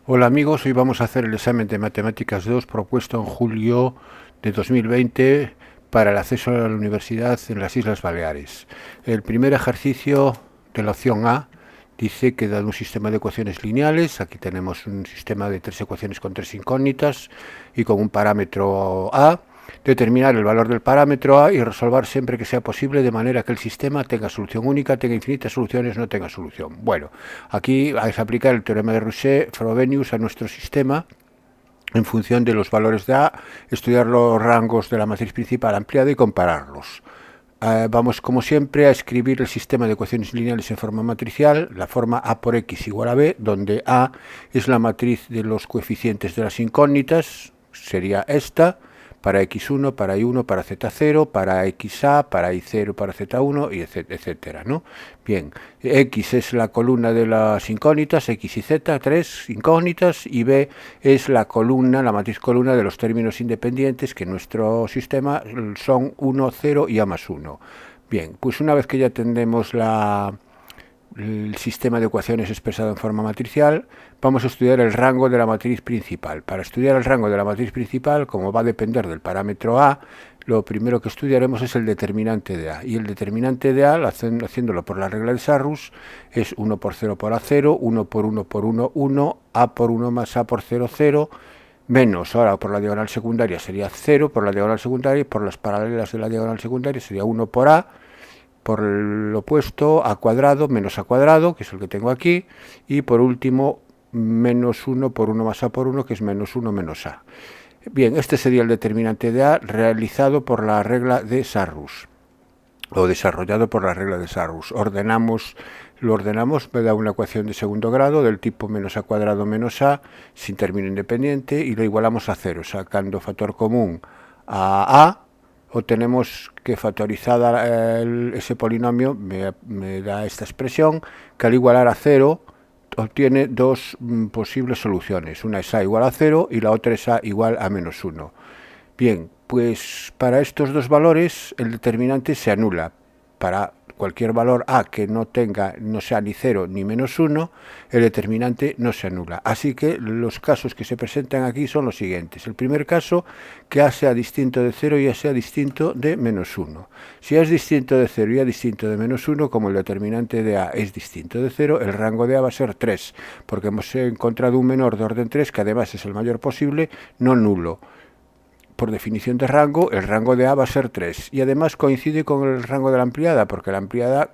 Hola amigos, hoy vamos a hacer el examen de Matemáticas 2 propuesto en julio de 2020 para el acceso a la universidad en las Islas Baleares. El primer ejercicio de la opción A dice que dado un sistema de ecuaciones lineales, aquí tenemos un sistema de tres ecuaciones con tres incógnitas y con un parámetro A, determinar el valor del parámetro A y resolver siempre que sea posible de manera que el sistema tenga solución única, tenga infinitas soluciones, no tenga solución. Bueno, aquí vais a aplicar el teorema de Roussé-Frobenius a nuestro sistema en función de los valores de A, estudiar los rangos de la matriz principal ampliada y compararlos. Vamos, como siempre, a escribir el sistema de ecuaciones lineales en forma matricial, la forma A por X igual a B, donde A es la matriz de los coeficientes de las incógnitas, sería esta, para x1, para y1, para z0, para xa, para y0, para z1, y etcétera, ¿no? Bien, x es la columna de las incógnitas, x y z, tres incógnitas, y b es la columna, la matriz columna de los términos independientes, que en nuestro sistema son 1, 0 y a más 1. Bien, pues una vez que ya tendremos el sistema de ecuaciones expresado en forma matricial, vamos a estudiar el rango de la matriz principal. Para estudiar el rango de la matriz principal, como va a depender del parámetro A, lo primero que estudiaremos es el determinante de A. Y el determinante de A, haciéndolo por la regla de Sarrus, es 1 por 0 por A0, 1 por 1 por 1, 1, A por 1 más A por 0, 0, menos, ahora por la diagonal secundaria sería 0 por la diagonal secundaria, y por las paralelas de la diagonal secundaria sería 1 por A, por el opuesto a cuadrado menos a cuadrado, que es el que tengo aquí, y por último menos 1 por 1 más a por 1, que es menos 1 menos a. Bien, este sería el determinante de A realizado por la regla de Sarrus, o desarrollado por la regla de Sarrus. Lo ordenamos, me da una ecuación de segundo grado del tipo menos a cuadrado menos a, sin término independiente, y lo igualamos a 0, sacando factor común a, o tenemos que factorizada ese polinomio me da esta expresión, que al igualar a 0 obtiene dos posibles soluciones. Una es a igual a 0 y la otra es a igual a menos 1. Bien, pues para estos dos valores el determinante se anula. Para cualquier valor a que no sea ni 0 ni menos 1, el determinante no se anula. Así que los casos que se presentan aquí son los siguientes. El primer caso, que a sea distinto de 0 y a sea distinto de menos 1. Si a es distinto de 0 y a distinto de menos 1, como el determinante de a es distinto de 0, el rango de a va a ser 3, porque hemos encontrado un menor de orden 3, que además es el mayor posible, no nulo. Por definición de rango, el rango de A va a ser 3. Y además coincide con el rango de la ampliada, porque la ampliada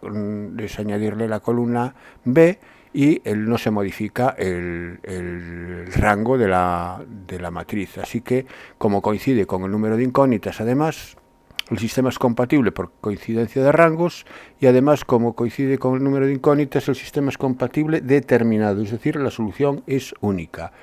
es añadirle la columna B y no se modifica el rango de la matriz. Así que, como coincide con el número de incógnitas, además, el sistema es compatible por coincidencia de rangos, y además, como coincide con el número de incógnitas, el sistema es compatible determinado, es decir, la solución es única.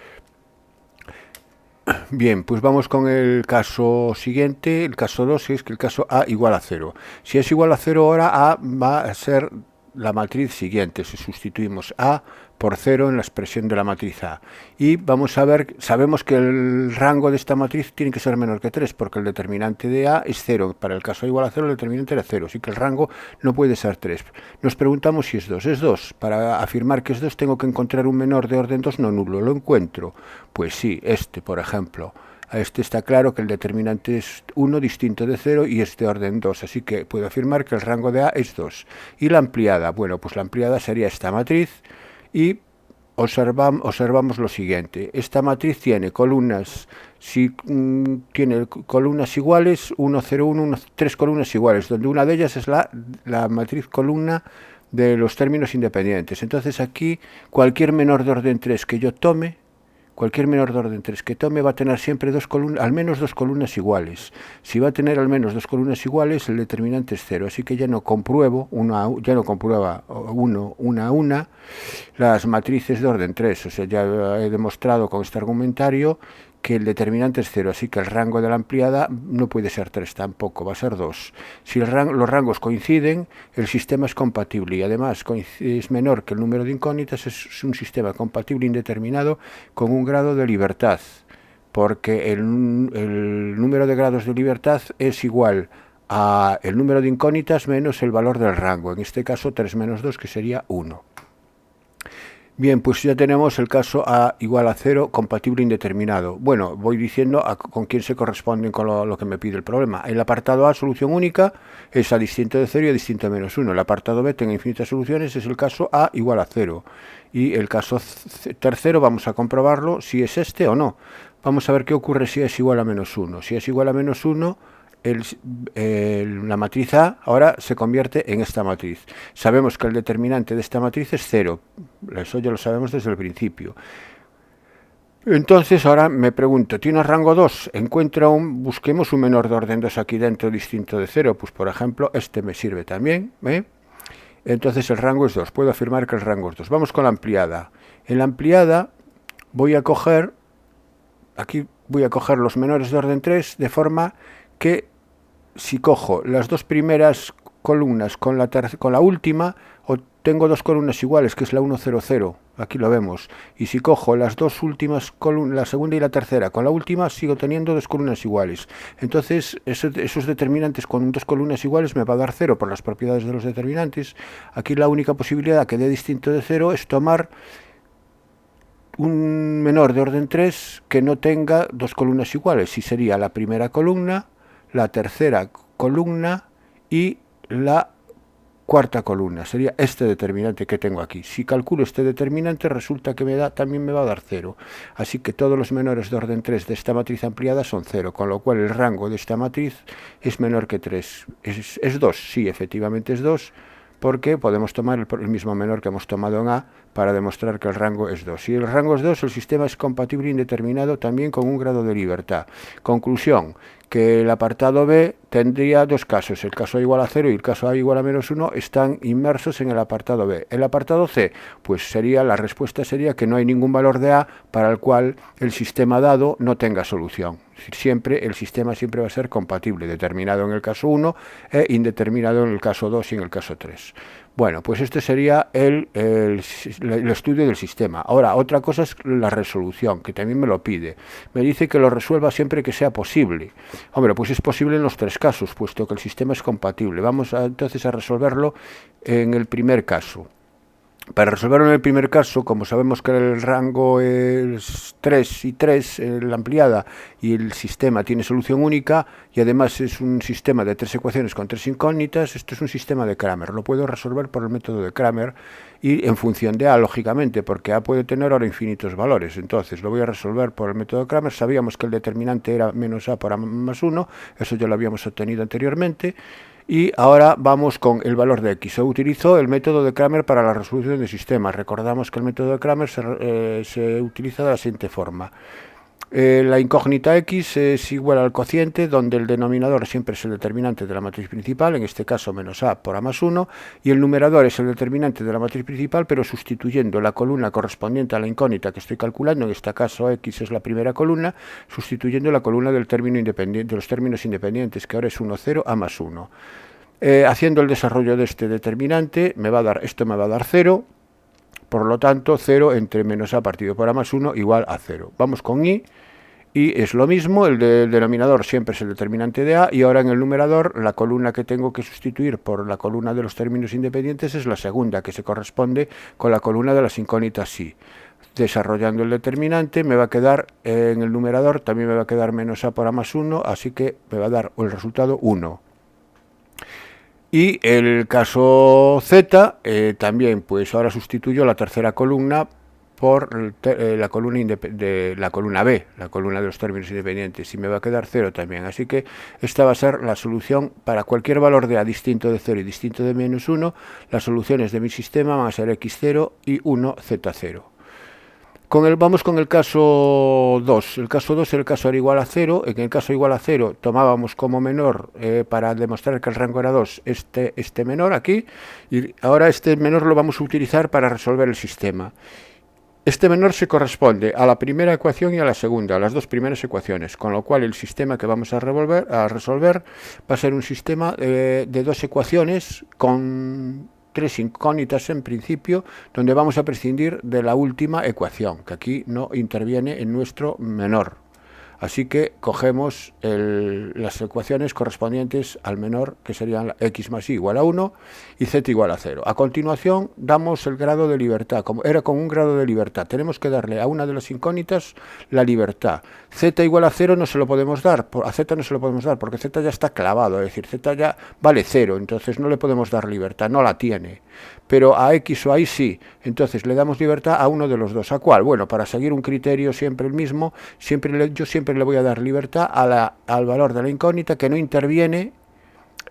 Bien, pues vamos con el caso siguiente, el caso 2, es que el caso A igual a 0. Si es igual a 0 ahora, A va a ser la matriz siguiente, si sustituimos A por 0 en la expresión de la matriz A. Y vamos a ver, sabemos que el rango de esta matriz tiene que ser menor que 3, porque el determinante de A es 0. Para el caso A igual a 0, el determinante era 0, así que el rango no puede ser 3. Nos preguntamos si es 2. Es 2. Para afirmar que es 2 tengo que encontrar un menor de orden 2 no nulo. ¿Lo encuentro? Pues sí, por ejemplo. A este está claro que el determinante es 1 distinto de 0 y es de orden 2, así que puedo afirmar que el rango de A es 2. Y la ampliada, bueno, pues la ampliada sería esta matriz, y observamos lo siguiente. Esta matriz tiene columnas, tiene columnas iguales, 1, 0, 1, 3 columnas iguales, donde una de ellas es la matriz columna de los términos independientes. Entonces aquí cualquier menor de orden 3 que yo tome, va a tener siempre al menos dos columnas iguales. Si va a tener al menos dos columnas iguales, el determinante es 0. Así que ya no comprueba una a una las matrices de orden 3. O sea, ya he demostrado con este argumentario que el determinante es 0, así que el rango de la ampliada no puede ser 3 tampoco, va a ser 2. Si los rangos coinciden, el sistema es compatible, y además es menor que el número de incógnitas, es un sistema compatible indeterminado con un grado de libertad, porque el número de grados de libertad es igual a el número de incógnitas menos el valor del rango, en este caso 3 menos 2, que sería 1. Bien, pues ya tenemos el caso A igual a 0, compatible indeterminado. Bueno, voy diciendo con quién se corresponden con lo que me pide el problema. El apartado A, solución única, es A distinto de 0 y A distinto de -1. El apartado B, tenga infinitas soluciones, es el caso A igual a 0. Y el caso tercero, vamos a comprobarlo si es este o no. Vamos a ver qué ocurre si es igual a -1. Si es igual a -1, la matriz A ahora se convierte en esta matriz. Sabemos que el determinante de esta matriz es 0. Eso ya lo sabemos desde el principio. Entonces ahora me pregunto, ¿tiene rango 2? Busquemos un menor de orden 2 aquí dentro distinto de 0. Pues por ejemplo, este me sirve también. Entonces el rango es 2. Puedo afirmar que el rango es 2. Vamos con la ampliada. En la ampliada voy a coger los menores de orden 3 de forma que si cojo las dos primeras columnas con la última, tengo dos columnas iguales, que es la 1, 0, 0. Aquí lo vemos. Y si cojo las dos últimas columnas, la segunda y la tercera, con la última, sigo teniendo dos columnas iguales. Entonces, esos determinantes con dos columnas iguales me va a dar 0 por las propiedades de los determinantes. Aquí la única posibilidad que dé distinto de 0 es tomar un menor de orden 3 que no tenga dos columnas iguales. Y sería la primera columna, la tercera columna y la cuarta columna. Sería este determinante que tengo aquí. Si calculo este determinante, resulta que también me va a dar 0. Así que todos los menores de orden 3 de esta matriz ampliada son 0, con lo cual el rango de esta matriz es menor que 3. ¿Es 2? Sí, efectivamente es 2, porque podemos tomar el mismo menor que hemos tomado en A para demostrar que el rango es 2. Si el rango es 2, el sistema es compatible e indeterminado también con un grado de libertad. Conclusión, que el apartado B tendría dos casos, el caso A igual a 0 y el caso A igual a -1 están inmersos en el apartado B. El apartado C, pues la respuesta sería que no hay ningún valor de A para el cual el sistema dado no tenga solución. El sistema siempre va a ser compatible, determinado en el caso 1 e indeterminado en el caso 2 y en el caso 3. Bueno, pues este sería el estudio del sistema. Ahora, otra cosa es la resolución, que también me lo pide. Me dice que lo resuelva siempre que sea posible. Hombre, pues es posible en los tres casos, puesto que el sistema es compatible. Vamos entonces a resolverlo en el primer caso. Para resolverlo en el primer caso, como sabemos que el rango es 3 y 3, la ampliada, y el sistema tiene solución única, y además es un sistema de 3 ecuaciones con 3 incógnitas, esto es un sistema de Cramer. Lo puedo resolver por el método de Cramer y en función de A, lógicamente, porque A puede tener ahora infinitos valores. Entonces lo voy a resolver por el método de Cramer. Sabíamos que el determinante era menos A por A más 1, eso ya lo habíamos obtenido anteriormente. Y ahora vamos con el valor de x. Se utilizó el método de Cramer para la resolución de sistemas. Recordamos que el método de Cramer se utiliza de la siguiente forma. La incógnita x es igual al cociente, donde el denominador siempre es el determinante de la matriz principal, en este caso menos a por a más 1, y el numerador es el determinante de la matriz principal, pero sustituyendo la columna correspondiente a la incógnita que estoy calculando, en este caso x es la primera columna, sustituyendo la columna del término independiente, de los términos independientes, que ahora es 1, 0, a más 1. Haciendo el desarrollo de este determinante, esto me va a dar 0, por lo tanto 0 entre menos a partido por a más 1 igual a 0. Vamos con y es lo mismo, el denominador siempre es el determinante de a, y ahora en el numerador la columna que tengo que sustituir por la columna de los términos independientes es la segunda, que se corresponde con la columna de las incógnitas y. Desarrollando el determinante me va a quedar en el numerador, también me va a quedar menos a por a más 1, así que me va a dar el resultado 1. Y el caso Z, también, pues ahora sustituyo la tercera columna por la columna B, la columna de los términos independientes, y me va a quedar 0 también. Así que esta va a ser la solución para cualquier valor de A distinto de 0 y distinto de menos 1. Las soluciones de mi sistema van a ser x0 y 1, z0. Vamos con el caso 2. El caso 2 es el caso era igual a 0. En el caso igual a 0 tomábamos como menor, para demostrar que el rango era 2, este menor aquí. Y ahora este menor lo vamos a utilizar para resolver el sistema. Este menor se corresponde a la primera ecuación y a la segunda, a las dos primeras ecuaciones. Con lo cual el sistema que vamos a resolver va a ser un sistema de dos ecuaciones con 3 incógnitas en principio, donde vamos a prescindir de la última ecuación, que aquí no interviene en nuestro menor. Así que cogemos las ecuaciones correspondientes al menor, que serían x más y igual a 1 y z igual a 0. A continuación damos el grado de libertad, como era con un grado de libertad. Tenemos que darle a una de las incógnitas la libertad. Z igual a 0 no se lo podemos dar, a z no se lo podemos dar, porque z ya está clavado, es decir, z ya vale 0, entonces no le podemos dar libertad, no la tiene. Pero a x o a y sí, entonces le damos libertad a uno de los dos. ¿A cuál? Bueno, para seguir un criterio siempre el mismo, yo siempre le voy a dar libertad al valor de la incógnita que no interviene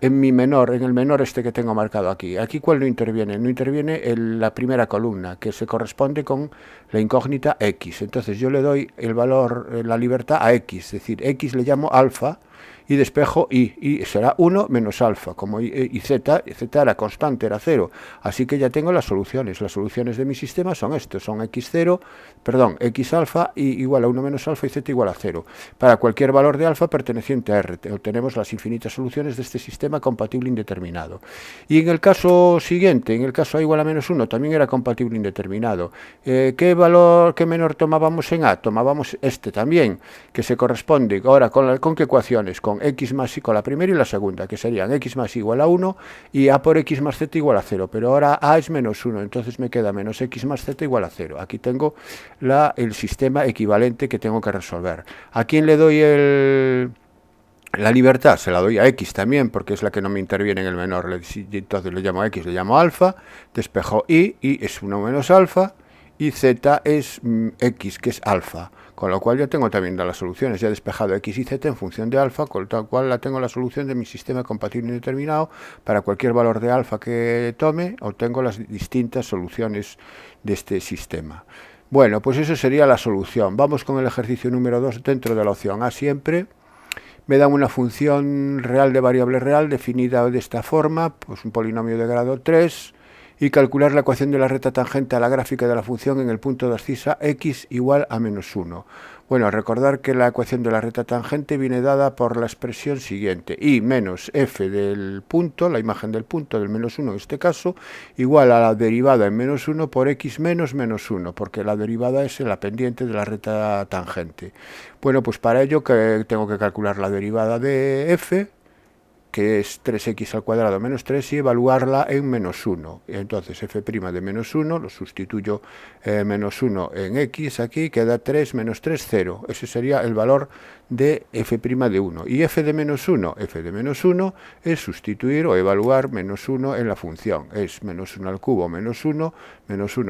en mi menor, en el menor este que tengo marcado aquí. Aquí, ¿cuál no interviene? No interviene en la primera columna, que se corresponde con la incógnita x. Entonces yo le doy el valor, la libertad a x, es decir, x le llamo alfa, y despejo y será 1 menos alfa, como y z era constante, era 0, así que ya tengo las soluciones de mi sistema son estos, son x0, perdón, x alfa y igual a 1 menos alfa y z igual a 0, para cualquier valor de alfa perteneciente a R, obtenemos las infinitas soluciones de este sistema compatible indeterminado. Y en el caso siguiente, en el caso a igual a menos 1, también era compatible indeterminado. ¿Qué menor tomábamos en A? Tomábamos este también, que se corresponde ahora con qué ecuaciones, con x más y con la primera y la segunda, que serían x más y igual a 1 y a por x más z igual a 0, pero ahora a es menos 1, entonces me queda menos x más z igual a 0. Aquí tengo el sistema equivalente que tengo que resolver. ¿A quién le doy la libertad? Se la doy a x también, porque es la que no me interviene en el menor, entonces le llamo a x, le llamo alfa, despejo y es 1 menos alfa, y z es x, que es alfa, con lo cual yo tengo también las soluciones, ya he despejado x y z en función de alfa, con lo cual la tengo la solución de mi sistema compatible indeterminado. Para cualquier valor de alfa que tome, obtengo las distintas soluciones de este sistema. Bueno, pues eso sería la solución. Vamos con el ejercicio número 2 dentro de la opción A siempre. Me dan una función real de variable real definida de esta forma, pues un polinomio de grado 3, y calcular la ecuación de la recta tangente a la gráfica de la función en el punto de abscisa x igual a menos 1. Bueno, recordar que la ecuación de la recta tangente viene dada por la expresión siguiente, y menos f del punto, la imagen del punto del menos 1 en este caso, igual a la derivada en menos 1 por x menos menos 1, porque la derivada es la pendiente de la recta tangente. Bueno, pues para ello tengo que calcular la derivada de f, que es 3x al cuadrado menos 3, y evaluarla en menos 1. Entonces f' de menos 1, lo sustituyo menos 1 en x aquí, queda 3 menos 3, 0. Ese sería el valor de f' de 1. Y f de menos 1, es sustituir o evaluar menos 1 en la función. Es menos 1 al cubo menos 1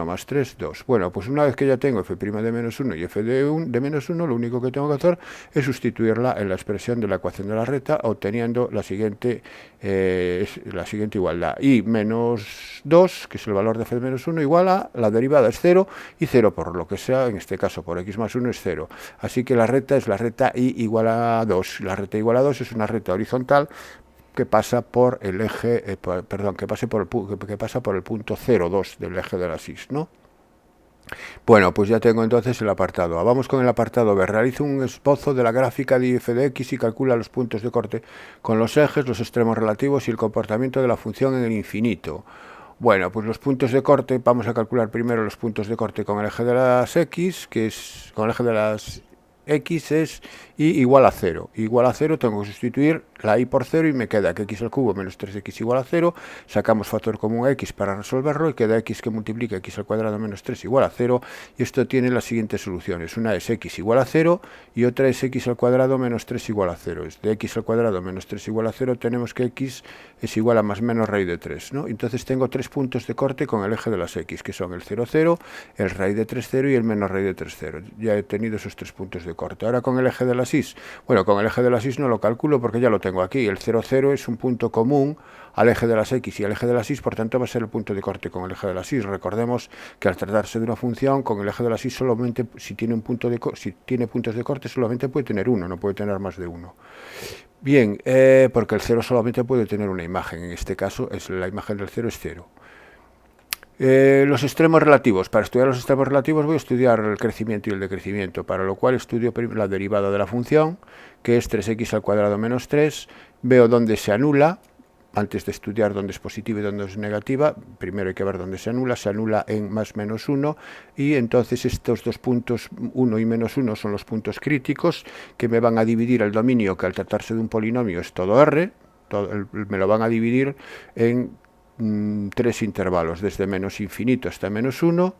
más 3, 2. Bueno, pues una vez que ya tengo f' de menos 1 y f de menos 1, lo único que tengo que hacer es sustituirla en la expresión de la ecuación de la recta, obteniendo la siguiente igualdad. Y menos 2, que es el valor de f de menos 1, igual a la derivada es 0, y 0 por lo que sea, en este caso por x más 1 es 0. Así que la recta es la recta y igual a 2. La recta igual a 2 es una recta horizontal que pasa por el eje, que pasa por el punto 0,2 del eje de la SIS, ¿no? Bueno, pues ya tengo entonces el apartado A. Vamos con el apartado B. Realizo un esbozo de la gráfica de f de x y calcula los puntos de corte con los ejes, los extremos relativos y el comportamiento de la función en el infinito. Bueno, pues los puntos de corte, vamos a calcular primero los puntos de corte con el eje de las x, que es con el eje de las x es y igual a 0. Igual a 0 tengo que sustituir la y por 0 y me queda que x al cubo menos 3x igual a 0. Sacamos factor común a x para resolverlo y queda x que multiplica x al cuadrado menos 3 igual a 0. Y esto tiene las siguientes soluciones. Una es x igual a 0 y otra es x al cuadrado menos 3 igual a 0. De x al cuadrado menos 3 igual a 0 tenemos que x es igual a más menos raíz de 3, ¿no? Entonces tengo tres puntos de corte con el eje de las x, que son el 0, 0, el raíz de 3, 0 y el menos raíz de 3, 0. Ya he tenido esos tres puntos de corte. Ahora con el eje de las y, bueno, con el eje de las y no lo calculo porque ya lo tengo aquí. El 0, 0 es un punto común al eje de las x y al eje de las y, por tanto va a ser el punto de corte con el eje de las y. Recordemos que al tratarse de una función, con el eje de las y solamente, si tiene puntos de corte, solamente puede tener uno, no puede tener más de uno. Bien, porque el 0 solamente puede tener una imagen, en este caso la imagen del 0 es 0. Los extremos relativos. Para estudiar los extremos relativos voy a estudiar el crecimiento y el decrecimiento, para lo cual estudio la derivada de la función, que es 3x al cuadrado menos 3, veo dónde se anula, antes de estudiar dónde es positiva y dónde es negativa, primero hay que ver dónde se anula en más menos 1, y entonces estos dos puntos 1 y menos 1 son los puntos críticos que me van a dividir el dominio, que al tratarse de un polinomio es todo R, me lo van a dividir en tres intervalos, desde menos infinito hasta menos 1,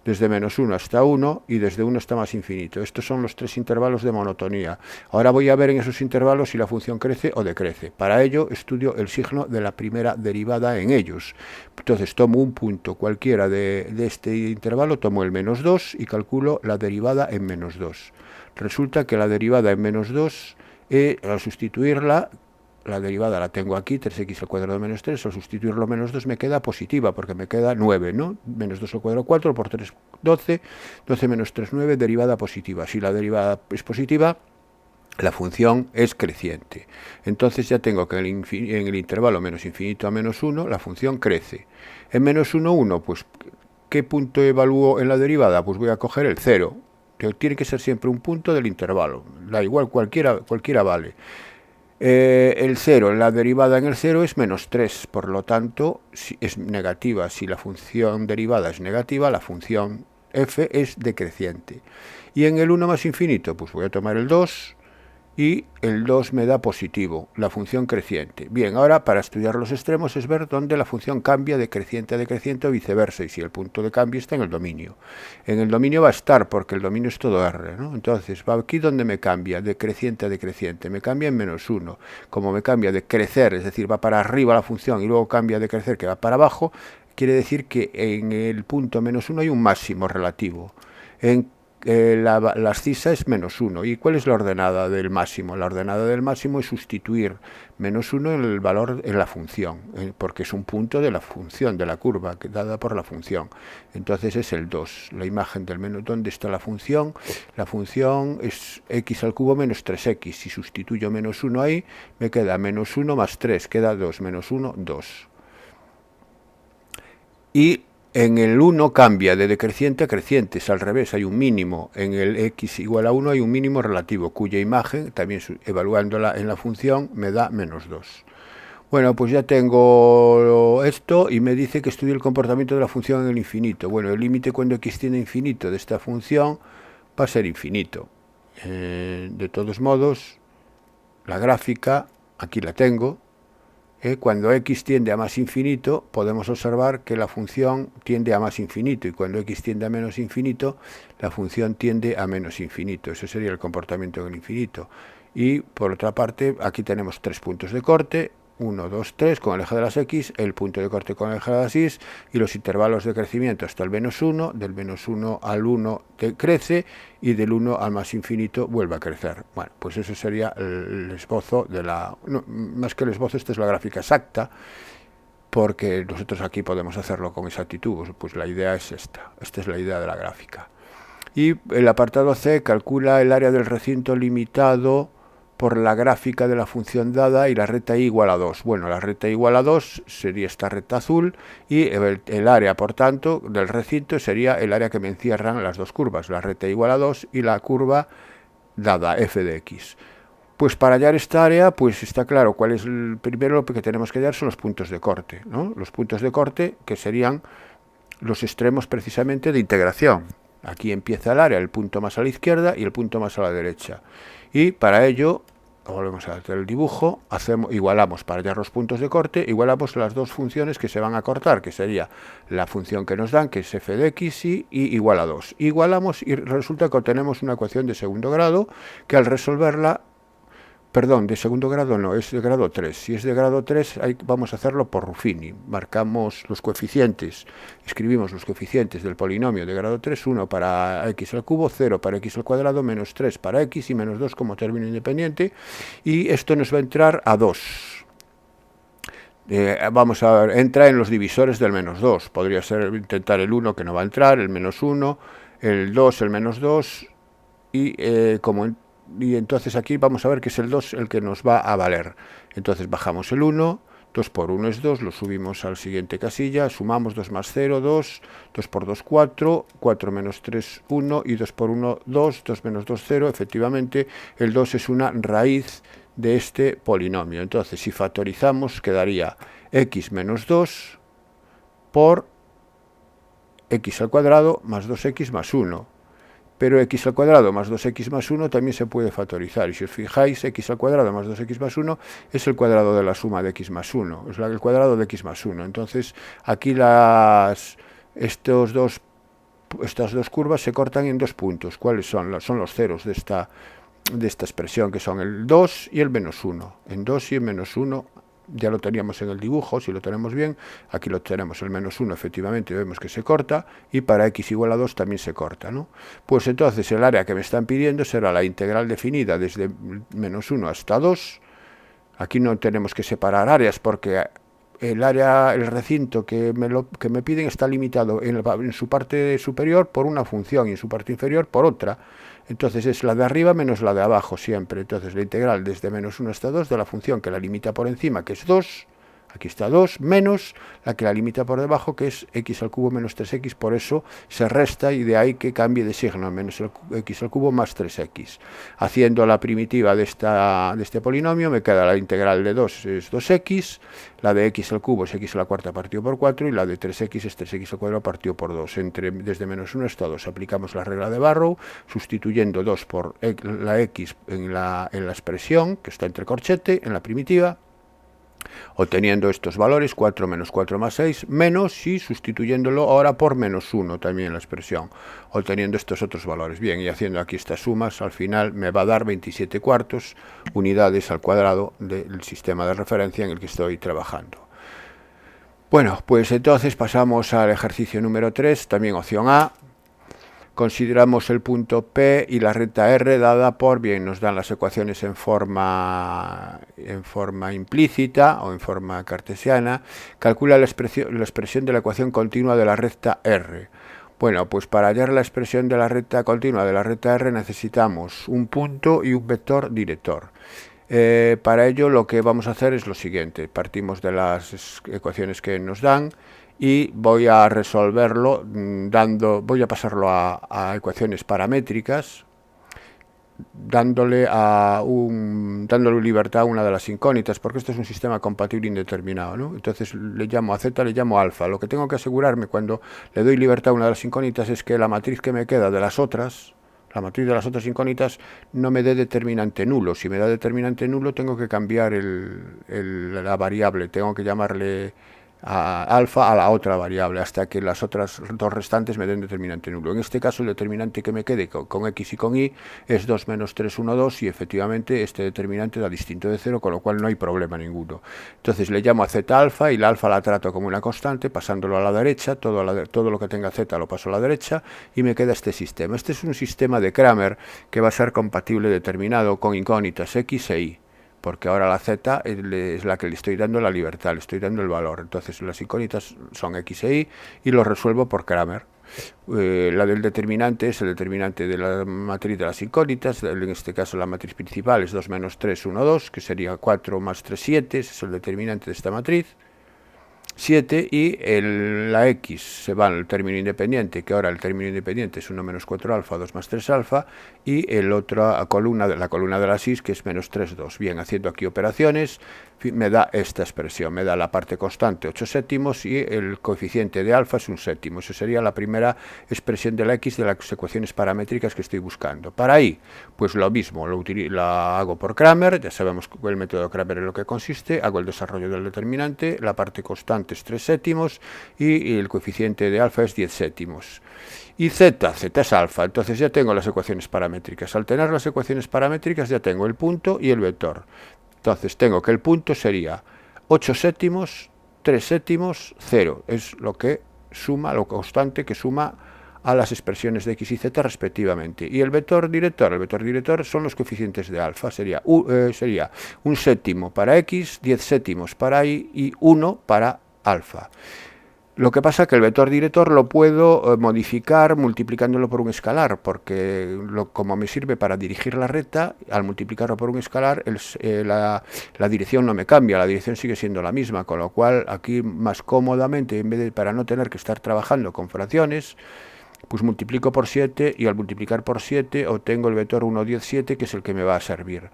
desde menos 1 hasta 1 y desde 1 hasta más infinito. Estos son los tres intervalos de monotonía. Ahora voy a ver en esos intervalos si la función crece o decrece. Para ello estudio el signo de la primera derivada en ellos. Entonces tomo un punto cualquiera de este intervalo, tomo el menos 2 y calculo la derivada en menos 2. Resulta que la derivada en menos 2, al sustituirla, la derivada la tengo aquí, 3x al cuadrado menos 3, al sustituirlo menos 2 me queda positiva, porque me queda 9, ¿no? Menos 2 al cuadrado 4, por 3, 12, 12 menos 3, 9, derivada positiva. Si la derivada es positiva, la función es creciente. Entonces ya tengo que en el intervalo menos infinito a menos 1, la función crece. En menos 1, 1, pues, ¿qué punto evalúo en la derivada? Pues voy a coger el 0, que tiene que ser siempre un punto del intervalo. Da igual, cualquiera vale. El 0, la derivada en el 0 es menos 3, por lo tanto es negativa. Si la función derivada es negativa, la función f es decreciente. Y en el 1 más infinito, pues voy a tomar el 2 y el 2 me da positivo, la función creciente. Bien, ahora para estudiar los extremos es ver dónde la función cambia de creciente a decreciente o viceversa, y si el punto de cambio está en el dominio. En el dominio va a estar, porque el dominio es todo R, ¿no? Entonces, va aquí donde me cambia, de creciente a decreciente, me cambia en menos 1. Como me cambia de crecer, es decir, va para arriba la función y luego cambia de crecer, que va para abajo, quiere decir que en el punto menos 1 hay un máximo relativo. La abscisa es menos 1. ¿Y cuál es la ordenada del máximo? La ordenada del máximo es sustituir menos 1 en el valor en la función, porque es un punto de la función, de la curva, dada por la función. Entonces es el 2. La imagen del menos, ¿dónde está la función? La función es x al cubo menos 3x. Si sustituyo menos 1 ahí, me queda menos 1 más 3, queda 2, menos 1, 2. Y en el 1 cambia de decreciente a creciente, es al revés, hay un mínimo. En el x igual a 1 hay un mínimo relativo, cuya imagen, también evaluándola en la función, me da menos 2. Bueno, pues ya tengo esto y me dice que estudie el comportamiento de la función en el infinito. Bueno, el límite cuando x tiende a infinito de esta función va a ser infinito. De todos modos, la gráfica, aquí la tengo. Cuando x tiende a más infinito, podemos observar que la función tiende a más infinito, y cuando x tiende a menos infinito, la función tiende a menos infinito. Ese sería el comportamiento en el infinito. Y por otra parte, aquí tenemos tres puntos de corte, 1, 2, 3 con el eje de las x, el punto de corte con el eje de las y, y los intervalos de crecimiento hasta el menos 1, del menos 1 al 1 crece, y del 1 al más infinito vuelve a crecer. Bueno, pues eso sería el esbozo de la... No, más que el esbozo, esta es la gráfica exacta, porque nosotros aquí podemos hacerlo con exactitud. Pues la idea es esta es la idea de la gráfica. Y el apartado C calcula el área del recinto limitado por la gráfica de la función dada y la recta y igual a 2. Bueno, la recta y igual a 2 sería esta recta azul, y el área, por tanto, del recinto sería el área que me encierran las dos curvas, la recta igual a 2 y la curva dada, f de x. Pues para hallar esta área, pues está claro cuál es primero lo que tenemos que hallar son los puntos de corte, ¿no? Los puntos de corte que serían los extremos precisamente de integración. Aquí empieza el área, el punto más a la izquierda y el punto más a la derecha. Y para ello, volvemos a hacer el dibujo, igualamos para hallar los puntos de corte, igualamos las dos funciones que se van a cortar, que sería la función que nos dan, que es f de x, y igual a 2. Igualamos y resulta que obtenemos una ecuación de segundo grado, que al resolverla, perdón, de segundo grado no, es de grado 3. Si es de grado 3, vamos a hacerlo por Ruffini. Marcamos los coeficientes, escribimos los coeficientes del polinomio de grado 3, 1 para x al cubo, 0 para x al cuadrado, menos 3 para x y menos 2 como término independiente. Y esto nos va a entrar a 2. Vamos a ver, entra en los divisores del menos 2. Podría ser intentar el 1 que no va a entrar, el menos 1, el 2, el menos 2, y entonces aquí vamos a ver que es el 2 el que nos va a valer. Entonces bajamos el 1, 2 por 1 es 2, lo subimos al siguiente casilla, sumamos 2 más 0, 2, 2 por 2, 4, 4 menos 3, 1, y 2 por 1, 2, 2 menos 2, 0. Efectivamente, el 2 es una raíz de este polinomio. Entonces, si factorizamos, quedaría x menos 2 por x al cuadrado más 2x más 1. Pero x al cuadrado más 2x más 1 también se puede factorizar. Y si os fijáis, x al cuadrado más 2x más 1 es el cuadrado de la suma de x más 1. Es el cuadrado de x más 1. Entonces, aquí estas dos curvas se cortan en 2 puntos. ¿Cuáles son? Son los ceros de esta expresión, que son el 2 y el menos 1. En 2 y en menos 1 ya lo teníamos en el dibujo, si lo tenemos bien, aquí lo tenemos, el menos 1 efectivamente vemos que se corta, y para x igual a 2 también se corta, ¿no? Pues entonces el área que me están pidiendo será la integral definida desde menos 1 hasta 2. Aquí no tenemos que separar áreas porque el recinto que me piden está limitado en su parte superior por una función y en su parte inferior por otra. Entonces es la de arriba menos la de abajo siempre. Entonces la integral desde menos 1 hasta 2 de la función que la limita por encima, que es 2, aquí está 2, menos la que la limita por debajo, que es x al cubo menos 3x, por eso se resta y de ahí que cambie de signo, menos el x al cubo más 3x. Haciendo la primitiva de este polinomio, me queda la integral de 2 es 2x, la de x al cubo es x a la cuarta partido por 4, y la de 3x es 3x al cuadrado partido por 2. Desde menos 1 hasta 2 aplicamos la regla de Barrow, sustituyendo 2 por la x en la expresión, que está entre corchete, en la primitiva, obteniendo estos valores, 4 menos 4 más 6, menos, y sustituyéndolo ahora por menos 1 también en la expresión, obteniendo estos otros valores. Bien, y haciendo aquí estas sumas, al final me va a dar 27 cuartos unidades al cuadrado del sistema de referencia en el que estoy trabajando. Bueno, pues entonces pasamos al ejercicio número 3, también opción A. Consideramos el punto P y la recta R dada por, bien, nos dan las ecuaciones en forma implícita o en forma cartesiana. Calcula la expresión de la ecuación continua de la recta R. Bueno, pues para hallar la expresión de la recta continua de la recta R necesitamos un punto y un vector director. Para ello lo que vamos a hacer es lo siguiente: partimos de las ecuaciones que nos dan y voy a resolverlo voy a pasarlo a ecuaciones paramétricas, dándole libertad a una de las incógnitas, porque esto es un sistema compatible indeterminado, ¿no? Entonces le llamo a z, le llamo a alfa. Lo que tengo que asegurarme cuando le doy libertad a una de las incógnitas es que la matriz que me queda de las otras, la matriz de las otras incógnitas, no me dé determinante nulo. Si me da determinante nulo, tengo que cambiar la variable, tengo que llamarle a alfa a la otra variable hasta que las otras dos restantes me den determinante nulo. En este caso el determinante que me quede con x y con y es 2 menos 3, 1, 2, y efectivamente este determinante da distinto de 0, con lo cual no hay problema ninguno. Entonces le llamo a z alfa y la alfa la trato como una constante, pasándolo a la derecha, todo lo que tenga z lo paso a la derecha y me queda este sistema. Este es un sistema de Cramer que va a ser compatible determinado con incógnitas x e y, porque ahora la z es la que le estoy dando la libertad, le estoy dando el valor. Entonces las incógnitas son x e y lo resuelvo por Cramer. La del determinante es el determinante de la matriz de las incógnitas. En este caso la matriz principal es 2 menos 3, 1, 2, que sería 4 más 3, 7, ese es el determinante de esta matriz. 7, y la x se va al término independiente, que ahora el término independiente es 1 menos 4 alfa, 2 más 3 alfa, y la columna de las y, que es menos 3, 2. Bien, haciendo aquí operaciones, me da esta expresión, me da la parte constante 8 séptimos y el coeficiente de alfa es 1 séptimo. Esa sería la primera expresión de la x de las ecuaciones paramétricas que estoy buscando. Para y, pues lo mismo, la hago por Cramer, ya sabemos el método de Cramer en lo que consiste, hago el desarrollo del determinante, la parte constante es 3 séptimos y el coeficiente de alfa es 10 séptimos. Y z es alfa, entonces ya tengo las ecuaciones paramétricas. Al tener las ecuaciones paramétricas ya tengo el punto y el vector. Entonces tengo que el punto sería 8 séptimos, 3 séptimos, 0. Es lo que suma, lo constante que suma a las expresiones de x y z respectivamente. Y el vector director son los coeficientes de alfa. Sería 1 séptimo para x, 10 séptimos para y 1 para alfa. Lo que pasa es que el vector director lo puedo modificar multiplicándolo por un escalar, porque como me sirve para dirigir la recta, al multiplicarlo por un escalar, la dirección no me cambia, la dirección sigue siendo la misma, con lo cual aquí más cómodamente, para no tener que estar trabajando con fracciones, pues multiplico por 7 y al multiplicar por 7 obtengo el vector 1, 10, 7, que es el que me va a servir.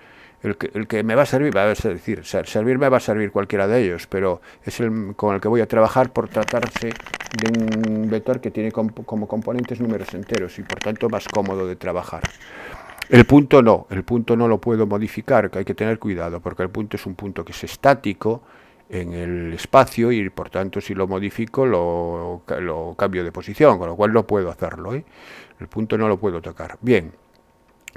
el que me va a servir, es decir, servirme va a servir cualquiera de ellos, pero es el con el que voy a trabajar por tratarse de un vector que tiene como componentes números enteros y por tanto más cómodo de trabajar. El punto no lo puedo modificar, que hay que tener cuidado, porque el punto es un punto que es estático en el espacio y por tanto si lo modifico lo cambio de posición, con lo cual no puedo hacerlo, ¿eh? El punto no lo puedo tocar. Bien,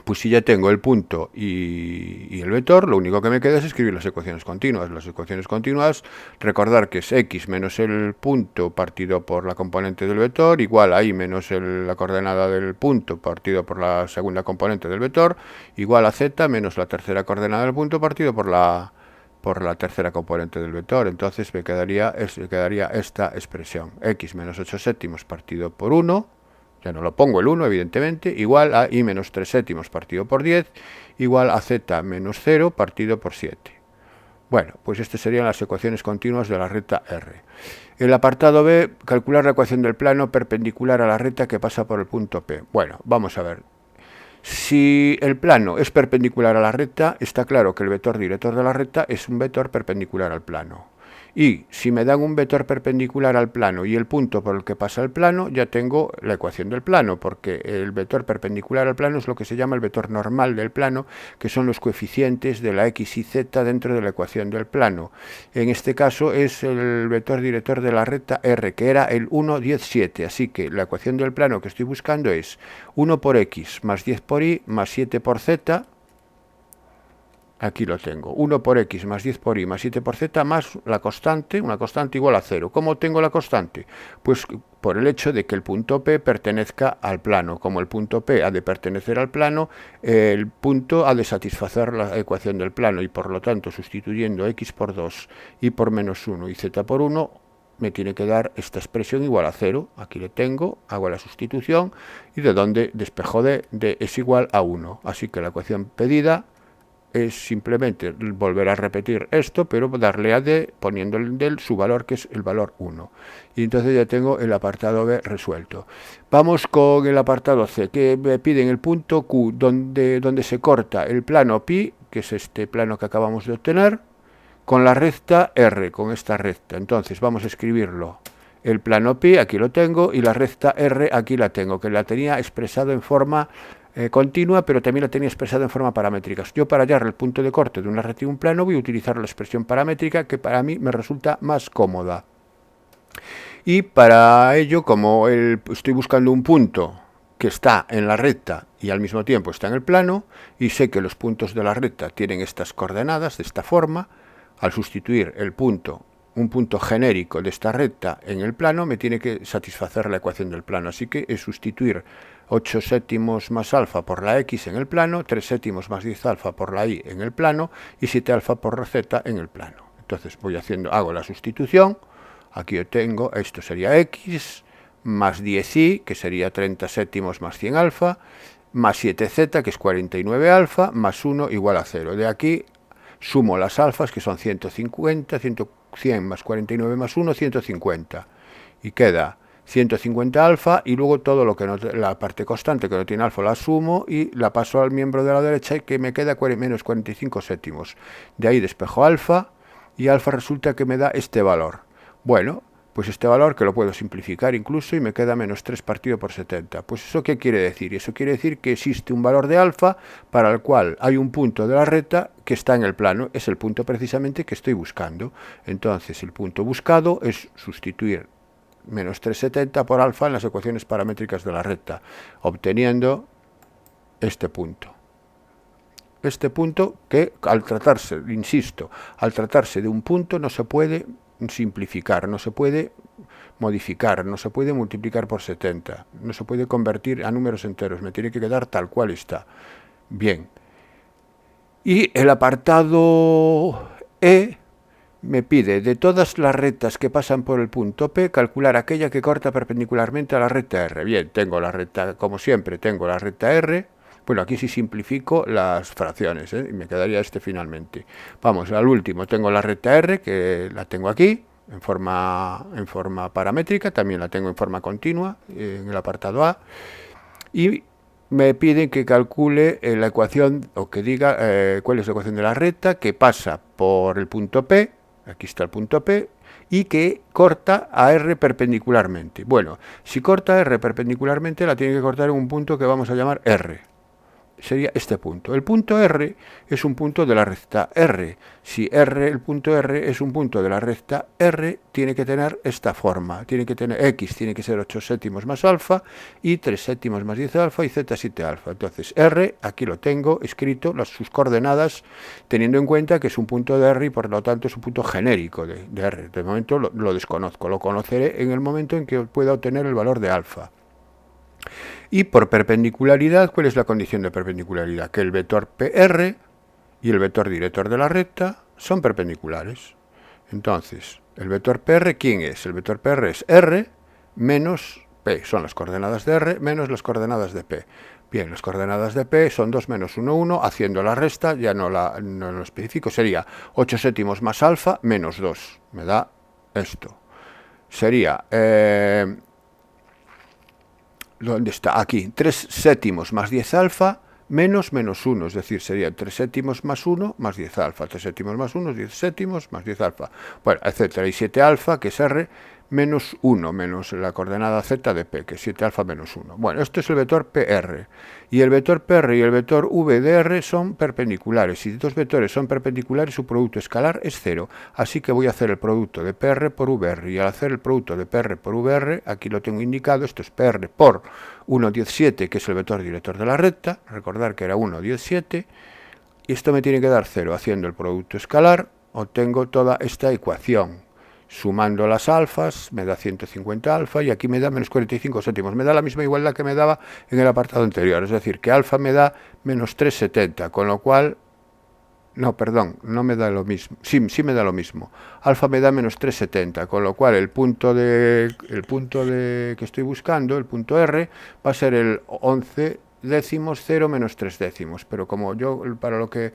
pues si ya tengo el punto y el vector, lo único que me queda es escribir las ecuaciones continuas. Las ecuaciones continuas, recordar que es x menos el punto partido por la componente del vector, igual a y menos la coordenada del punto partido por la segunda componente del vector, igual a z menos la tercera coordenada del punto partido por la tercera componente del vector. Entonces me quedaría esta expresión, x menos 8 séptimos partido por 1, ya no lo pongo el 1 evidentemente, igual a y menos 3 séptimos partido por 10, igual a z menos 0 partido por 7. Bueno, pues estas serían las ecuaciones continuas de la recta R. El apartado B, calcular la ecuación del plano perpendicular a la recta que pasa por el punto P. Bueno, vamos a ver. Si el plano es perpendicular a la recta, está claro que el vector director de la recta es un vector perpendicular al plano. Y si me dan un vector perpendicular al plano y el punto por el que pasa el plano, ya tengo la ecuación del plano, porque el vector perpendicular al plano es lo que se llama el vector normal del plano, que son los coeficientes de la x y z dentro de la ecuación del plano. En este caso es el vector director de la recta R, que era el 1, 10, 7. Así que la ecuación del plano que estoy buscando es 1 por x más 10 por y más 7 por z. Aquí lo tengo, 1 por x más 10 por y más 7 por z más la constante, una constante igual a 0. ¿Cómo tengo la constante? Pues por el hecho de que el punto P pertenezca al plano. Como el punto P ha de pertenecer al plano, el punto ha de satisfacer la ecuación del plano y por lo tanto sustituyendo x por 2 y por menos 1 y z por 1, me tiene que dar esta expresión igual a 0. Aquí le tengo, hago la sustitución y de donde despejo de es igual a 1. Así que la ecuación pedida es simplemente volver a repetir esto, pero darle a d poniendo el del su valor, que es el valor 1. Y entonces ya tengo el apartado B resuelto. Vamos con el apartado C, que me piden el punto Q, donde se corta el plano pi, que es este plano que acabamos de obtener, con la recta R, con esta recta. Entonces vamos a escribirlo. El plano pi, aquí lo tengo, y la recta R, aquí la tengo, que la tenía expresado en forma continua, pero también la tenía expresada en forma paramétrica. Yo para hallar el punto de corte de una recta y un plano voy a utilizar la expresión paramétrica, que para mí me resulta más cómoda. Y para ello, como estoy buscando un punto que está en la recta y al mismo tiempo está en el plano, y sé que los puntos de la recta tienen estas coordenadas de esta forma, al sustituir un punto genérico de esta recta en el plano, me tiene que satisfacer la ecuación del plano. Así que es sustituir 8 séptimos más alfa por la x en el plano, 3 séptimos más 10 alfa por la y en el plano y 7 alfa por la z en el plano. Entonces hago la sustitución. Aquí yo tengo, esto sería x más 10y, que sería 30 séptimos más 100 alfa, más 7z, que es 49 alfa, más 1 igual a 0. De aquí sumo las alfas, que son 150, 100 más 49 más 1, 150. Y queda 150 alfa y luego todo lo que no, la parte constante que no tiene alfa la sumo y la paso al miembro de la derecha y que me queda menos 45 séptimos. De ahí despejo alfa y alfa resulta que me da este valor. Bueno, pues este valor que lo puedo simplificar incluso y me queda menos 3 partido por 70. Pues ¿eso qué quiere decir? Eso quiere decir que existe un valor de alfa para el cual hay un punto de la recta que está en el plano. Es el punto precisamente que estoy buscando. Entonces el punto buscado es sustituir menos 370 por alfa en las ecuaciones paramétricas de la recta, obteniendo este punto. Este punto que al tratarse, insisto, al tratarse de un punto no se puede simplificar, no se puede modificar, no se puede multiplicar por 70, no se puede convertir a números enteros, me tiene que quedar tal cual está. Bien. Y el apartado E me pide de todas las rectas que pasan por el punto P, calcular aquella que corta perpendicularmente a la recta R. Bien, tengo la recta, como siempre, tengo la recta R. Bueno, aquí sí simplifico las fracciones, y me quedaría este finalmente. Vamos, al último, tengo la recta R, que la tengo aquí, en forma paramétrica, también la tengo en forma continua, en el apartado A. Y me piden que calcule la ecuación, o que diga cuál es la ecuación de la recta, que pasa por el punto P, aquí está el punto P, y que corta a R perpendicularmente. Bueno, si corta a R perpendicularmente, la tiene que cortar en un punto que vamos a llamar R. Sería este punto. El punto R es un punto de la recta R. Si el punto R es un punto de la recta R, tiene que tener esta forma. Tiene que tener X, tiene que ser 8 séptimos más alfa, y 3 séptimos más 10 alfa, y Z 7 alfa. Entonces, R, aquí lo tengo escrito, sus coordenadas, teniendo en cuenta que es un punto de R y por lo tanto es un punto genérico de R. De momento lo desconozco. Lo conoceré en el momento en que pueda obtener el valor de alfa. Y por perpendicularidad, ¿cuál es la condición de perpendicularidad? Que el vector PR y el vector director de la recta son perpendiculares. Entonces, el vector PR, ¿quién es? El vector PR es R menos P. Son las coordenadas de R menos las coordenadas de P. Bien, las coordenadas de P son 2 menos 1, 1. Haciendo la resta, ya no lo especifico, sería 8 séptimos más alfa menos 2. Me da esto. Sería... ¿dónde está? Aquí, 3 séptimos más 10 alfa menos 1, es decir, sería 3 séptimos más 1 más 10 alfa, 3 séptimos más 1, 10 séptimos más 10 alfa, bueno, etcétera, y 7 alfa, que es R, menos 1, menos la coordenada Z de P, que es 7 alfa menos 1. Bueno, esto es el vector PR, y el vector PR y el vector V de R son perpendiculares. Si dos vectores son perpendiculares, su producto escalar es 0, así que voy a hacer el producto de PR por VR, y al hacer el producto de PR por VR, aquí lo tengo indicado, esto es PR por 1, 10, 7, que es el vector director de la recta, recordar que era 1, 10, 7, y esto me tiene que dar 0. Haciendo el producto escalar, obtengo toda esta ecuación. Sumando las alfas, me da 150 alfa, y aquí me da menos 45 séptimos. Me da la misma igualdad que me daba en el apartado anterior, es decir, que alfa me da menos 370, con lo cual... No, perdón, no me da lo mismo. Sí me da lo mismo. Alfa me da menos 370, con lo cual el punto de que estoy buscando, el punto R, va a ser el 11 décimos 0 menos 3 décimos. Pero como yo lo que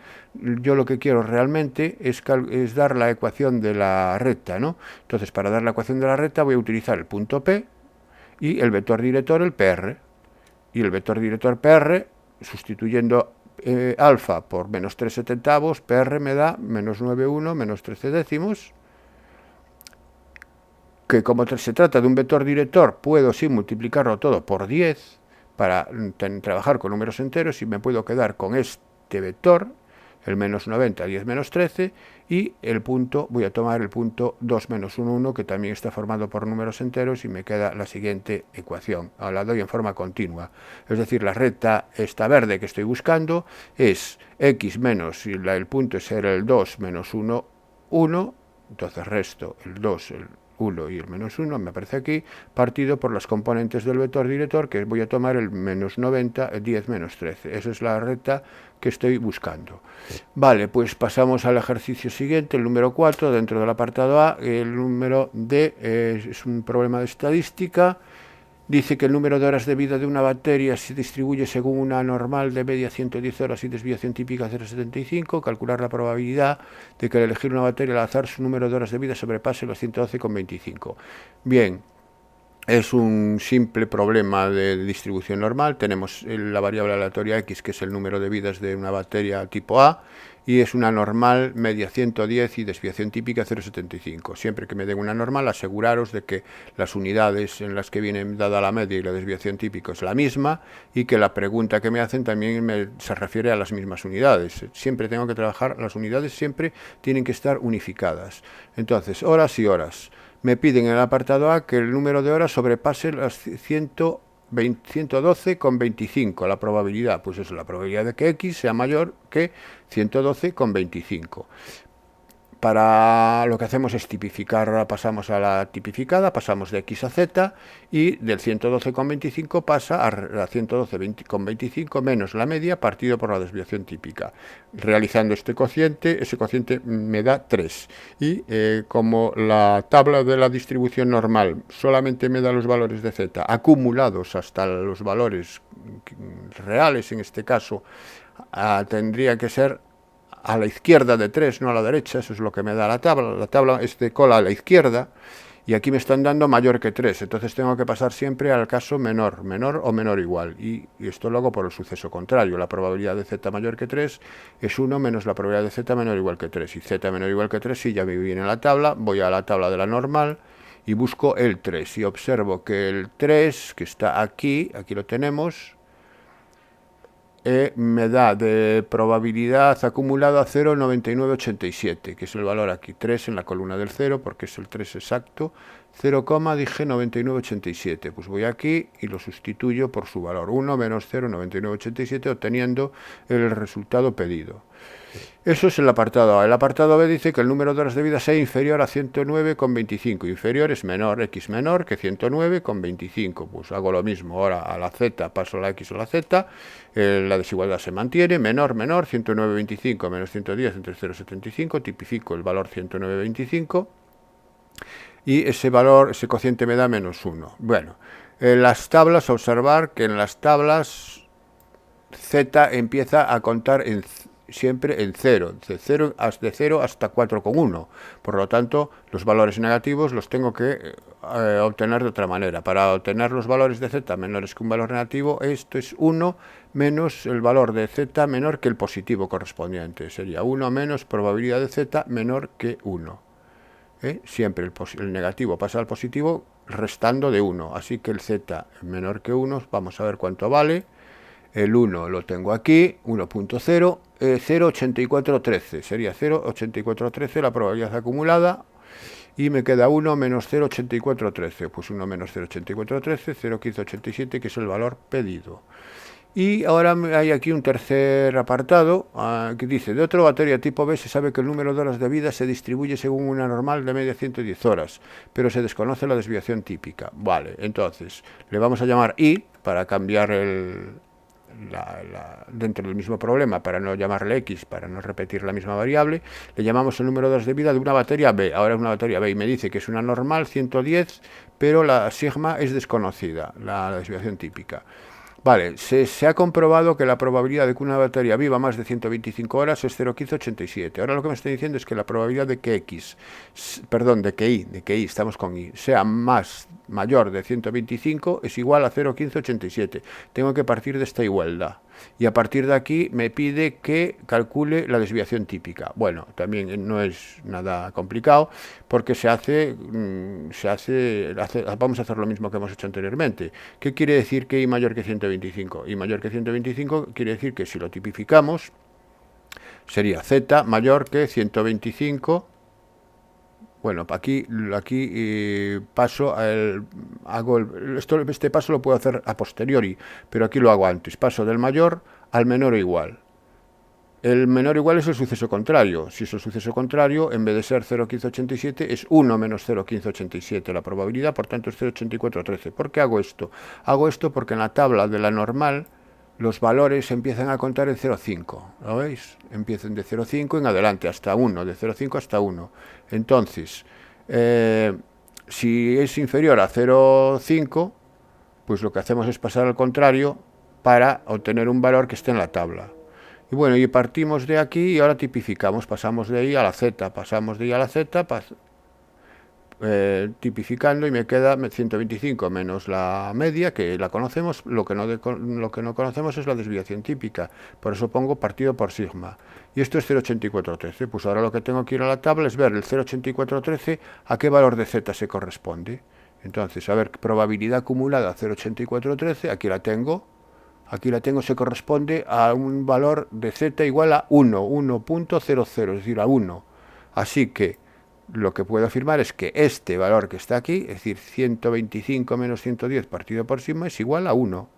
quiero realmente es dar la ecuación de la recta, ¿no? Entonces, para dar la ecuación de la recta voy a utilizar el punto P y el vector director, el PR. Y el vector director PR, sustituyendo alfa por menos 3 setentavos, PR me da menos 9,1 menos 13 décimos, que como se trata de un vector director, puedo sí multiplicarlo todo por 10 para trabajar con números enteros, y me puedo quedar con este vector, el menos 90, 10 menos 13, y el punto, voy a tomar el punto 2 menos 1, 1, que también está formado por números enteros, y me queda la siguiente ecuación. Ahora la doy en forma continua. Es decir, la recta esta verde que estoy buscando es x menos, el punto será el 2 menos 1, 1, entonces resto el 2, el 1 y el menos 1, me aparece aquí, partido por las componentes del vector director, que voy a tomar el menos 90, el 10 menos 13. Esa es la recta que estoy buscando. Vale, pues pasamos al ejercicio siguiente, el número 4, dentro del apartado A. El número D es un problema de estadística. Dice que el número de horas de vida de una batería se distribuye según una normal de media 110 horas y desviación típica 0,75. Calcular la probabilidad de que al elegir una batería al azar su número de horas de vida sobrepase los 112,25. Bien, es un simple problema de distribución normal. Tenemos la variable aleatoria X, que es el número de vidas de una batería tipo A, y es una normal media 110 y desviación típica 0,75. Siempre que me den una normal, aseguraros de que las unidades en las que viene dada la media y la desviación típica es la misma, y que la pregunta que me hacen también se refiere a las mismas unidades. Siempre tengo que trabajar, las unidades siempre tienen que estar unificadas. Entonces, horas y horas. Me piden en el apartado A que el número de horas sobrepase las 112,25. La probabilidad, pues es la probabilidad de que X sea mayor que 112,25. Para lo que hacemos es tipificar, pasamos a la tipificada, pasamos de X a Z, y del 112,25 pasa a 112,25 menos la media partido por la desviación típica. Realizando ese cociente me da 3. Y como la tabla de la distribución normal solamente me da los valores de Z acumulados hasta los valores reales, en este caso tendría que ser a la izquierda de 3, no a la derecha. Eso es lo que me da la tabla. La tabla es de cola a la izquierda, y aquí me están dando mayor que 3, entonces tengo que pasar siempre al caso menor, menor o menor igual, y esto lo hago por el suceso contrario. La probabilidad de z mayor que 3 es 1 menos la probabilidad de z menor o igual que 3, y z menor o igual que 3, si ya me viene la tabla, voy a la tabla de la normal y busco el 3, y observo que el 3, que está aquí, aquí lo tenemos, me da de probabilidad acumulada 0,9987, que es el valor aquí, 3 en la columna del 0, porque es el 3 exacto, 0, dije 9987, pues voy aquí y lo sustituyo por su valor, 1 menos 0,9987, obteniendo el resultado pedido. Eso es el apartado A. El apartado B dice que el número de horas de vida sea inferior a 109,25. Inferior es menor, x menor que 109,25. Pues hago lo mismo. Ahora a la z paso la x o la z. La desigualdad se mantiene. Menor, menor, 109,25 menos 110 entre 0,75. Tipifico el valor 109,25. Y ese valor, ese cociente me da menos 1. Bueno, en las tablas, observar que en las tablas z empieza a contar siempre en 0, de 0 hasta 4,1. Por lo tanto, los valores negativos los tengo que obtener de otra manera. Para obtener los valores de z menores que un valor negativo, esto es 1 menos el valor de z menor que el positivo correspondiente. Sería 1 menos probabilidad de z menor que 1. Siempre el negativo pasa al positivo restando de 1. Así que el z menor que 1, vamos a ver cuánto vale. El 1 lo tengo aquí, 1.0, 0,8413, sería 0,8413 la probabilidad acumulada, y me queda 1 menos 0,8413, pues 1 menos 0,8413, 0,1587, que es el valor pedido. Y ahora hay aquí un tercer apartado que dice: de otra batería tipo B se sabe que el número de horas de vida se distribuye según una normal de media 110 horas, pero se desconoce la desviación típica. Vale, entonces le vamos a llamar I para cambiar dentro del mismo problema, para no llamarle X, para no repetir la misma variable, le llamamos el número de horas de vida de una batería B. Ahora es una batería B y me dice que es una normal 110, pero la sigma es desconocida, la desviación típica. Vale, se ha comprobado que la probabilidad de que una batería viva más de 125 horas es 0,1587. Ahora lo que me está diciendo es que la probabilidad de que I, estamos con I, sea mayor de 125 es igual a 0,1587. Tengo que partir de esta igualdad. Y a partir de aquí me pide que calcule la desviación típica. Bueno, también no es nada complicado, porque vamos a hacer lo mismo que hemos hecho anteriormente. ¿Qué quiere decir que I mayor que 125? I mayor que 125 quiere decir que si lo tipificamos, sería Z mayor que 125. Bueno, aquí paso, este paso lo puedo hacer a posteriori, pero aquí lo hago antes. Paso del mayor al menor o igual. El menor o igual es el suceso contrario. Si es el suceso contrario, en vez de ser 0,1587, es 1 menos 0,1587 la probabilidad, por tanto es 0,8413. ¿Por qué hago esto? Hago esto porque en la tabla de la normal los valores empiezan a contar en 0,5, ¿lo veis? Empiezan de 0,5 en adelante hasta 1, de 0,5 hasta 1. Entonces, si es inferior a 0,5, pues lo que hacemos es pasar al contrario para obtener un valor que esté en la tabla. Y bueno, y partimos de aquí y ahora tipificamos, pasamos de I a la Z, pasamos de I a la Z, tipificando, y me queda 125 menos la media, que la conocemos. Lo que no conocemos es la desviación típica, por eso pongo partido por sigma, y esto es 0,8413. Pues ahora lo que tengo que ir a la tabla es ver el 0,8413 a qué valor de z se corresponde. Entonces, a ver, probabilidad acumulada 0,8413, aquí la tengo, se corresponde a un valor de z igual a 1.00, es decir, a 1. Así que lo que puedo afirmar es que este valor que está aquí, es decir, 125 menos 110 partido por sigma, es igual a 1.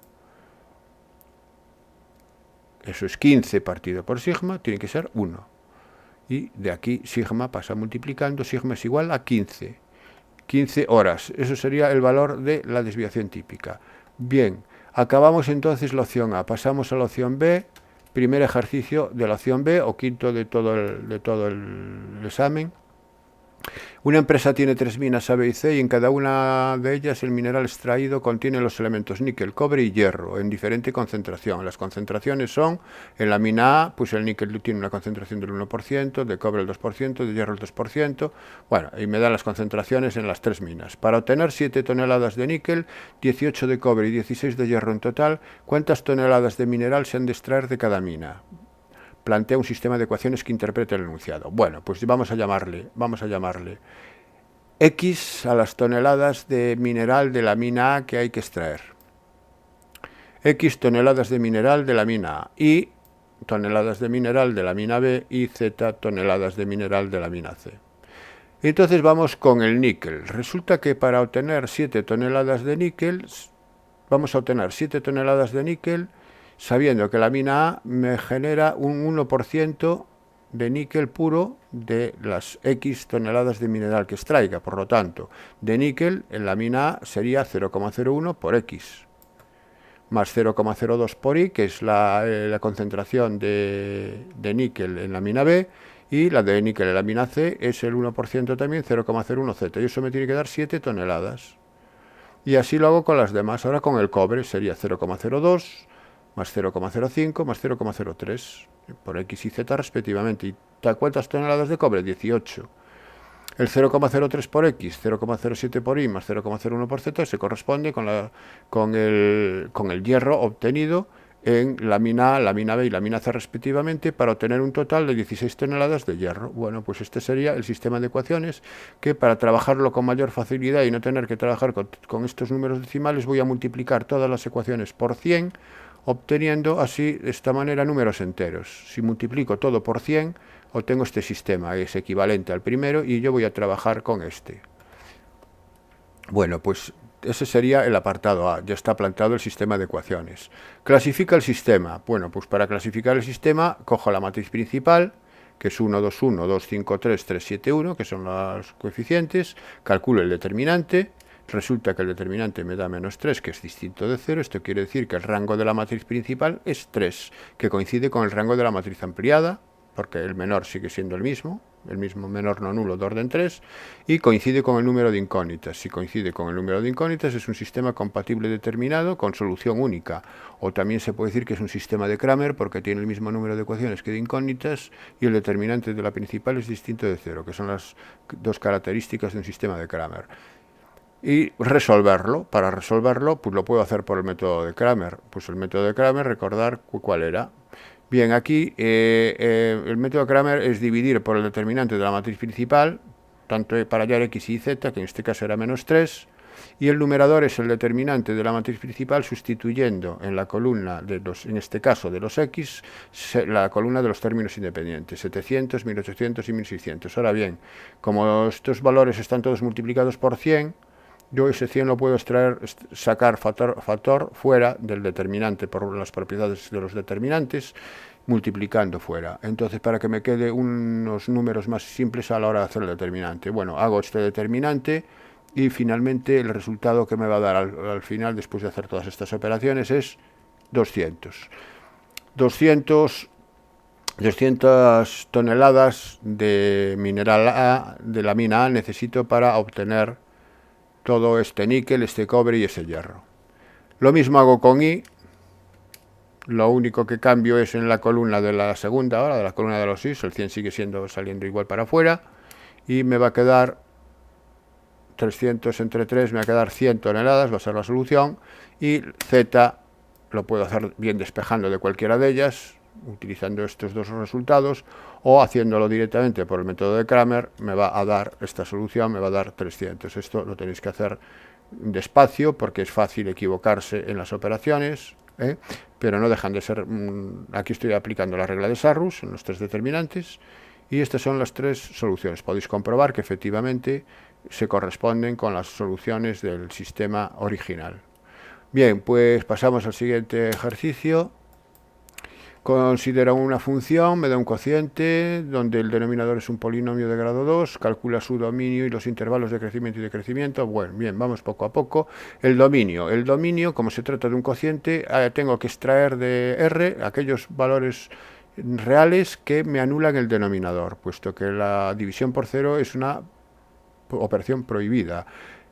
Eso es 15 partido por sigma, tiene que ser 1. Y de aquí sigma pasa multiplicando, sigma es igual a 15. 15 horas, eso sería el valor de la desviación típica. Bien, acabamos entonces la opción A, pasamos a la opción B, primer ejercicio de la opción B, o quinto de todo el examen. Una empresa tiene 3 minas A, B y C y en cada una de ellas el mineral extraído contiene los elementos níquel, cobre y hierro en diferente concentración. Las concentraciones son, en la mina A, pues el níquel tiene una concentración del 1%, de cobre el 2%, de hierro el 3%. Bueno, y me dan las concentraciones en las 3 minas. Para obtener 7 toneladas de níquel, 18 de cobre y 16 de hierro en total, ¿cuántas toneladas de mineral se han de extraer de cada mina? Plantea un sistema de ecuaciones que interprete el enunciado. Bueno, pues vamos a llamarle X a las toneladas de mineral de la mina A que hay que extraer. X toneladas de mineral de la mina A. Y toneladas de mineral de la mina B y Z toneladas de mineral de la mina C. Entonces vamos con el níquel. Resulta que para obtener 7 toneladas de níquel, vamos a obtener 7 toneladas de níquel sabiendo que la mina A me genera un 1% de níquel puro de las X toneladas de mineral que extraiga. Por lo tanto, de níquel en la mina A sería 0,01 por X, más 0,02 por Y, que es la concentración de níquel en la mina B, y la de níquel en la mina C es el 1% también, 0,01Z, y eso me tiene que dar 7 toneladas. Y así lo hago con las demás. Ahora con el cobre sería 0,02 más 0,05 más 0,03 por X y Z respectivamente. ¿Y cuántas toneladas de cobre? 18. El 0,03 por X, 0,07 por Y más 0,01 por Z se corresponde con el hierro obtenido en la mina A, la mina B y la mina C respectivamente para obtener un total de 16 toneladas de hierro. Bueno, pues este sería el sistema de ecuaciones que para trabajarlo con mayor facilidad y no tener que trabajar con estos números decimales voy a multiplicar todas las ecuaciones por 100, obteniendo así de esta manera números enteros. Si multiplico todo por 100, obtengo este sistema, es equivalente al primero y yo voy a trabajar con este. Bueno, pues ese sería el apartado A, ya está planteado el sistema de ecuaciones. Clasifica el sistema. Bueno, pues para clasificar el sistema cojo la matriz principal, que es 1, 2, 1, 2, 5, 3, 3, 7, 1, que son los coeficientes, calculo el determinante. Resulta que el determinante me da menos 3, que es distinto de 0. Esto quiere decir que el rango de la matriz principal es 3, que coincide con el rango de la matriz ampliada, porque el menor sigue siendo el mismo menor no nulo de orden 3, y coincide con el número de incógnitas. Si coincide con el número de incógnitas es un sistema compatible determinado con solución única, o también se puede decir que es un sistema de Cramer porque tiene el mismo número de ecuaciones que de incógnitas y el determinante de la principal es distinto de 0, que son las dos características de un sistema de Cramer. Y resolverlo, para resolverlo, pues lo puedo hacer por el método de Cramer. Pues el método de Cramer, recordar cuál era. Bien, aquí el método de Cramer es dividir por el determinante de la matriz principal, tanto para hallar X y Z, que en este caso era menos 3, y el numerador es el determinante de la matriz principal sustituyendo en la columna, en este caso de los X, la columna de los términos independientes, 700, 1800 y 1600. Ahora bien, como estos valores están todos multiplicados por 100, yo ese 100 lo puedo sacar factor fuera del determinante por las propiedades de los determinantes, multiplicando fuera. Entonces, para que me quede unos números más simples a la hora de hacer el determinante. Bueno, hago este determinante y finalmente el resultado que me va a dar al final, después de hacer todas estas operaciones, es 200. 200 toneladas de mineral A, de la mina A, necesito para obtener todo este níquel, este cobre y ese hierro. Lo mismo hago con Y. Lo único que cambio es en la columna de la segunda, ahora de la columna de los Y, el 100 sigue saliendo igual para afuera, y me va a quedar 300 entre 3, me va a quedar 100 toneladas, va a ser la solución, y Z lo puedo hacer bien despejando de cualquiera de ellas, utilizando estos dos resultados, o haciéndolo directamente por el método de Cramer, me va a dar esta solución, me va a dar 300. Esto lo tenéis que hacer despacio porque es fácil equivocarse en las operaciones, pero no dejan de ser. Aquí estoy aplicando la regla de Sarrus en los 3 determinantes y estas son las 3 soluciones. Podéis comprobar que efectivamente se corresponden con las soluciones del sistema original. Bien, pues pasamos al siguiente ejercicio. Considera una función, me da un cociente donde el denominador es un polinomio de grado 2, calcula su dominio y los intervalos de crecimiento y decrecimiento. Bueno, bien, vamos poco a poco. El dominio, como se trata de un cociente, tengo que extraer de R aquellos valores reales que me anulan el denominador, puesto que la división por 0 es una operación prohibida.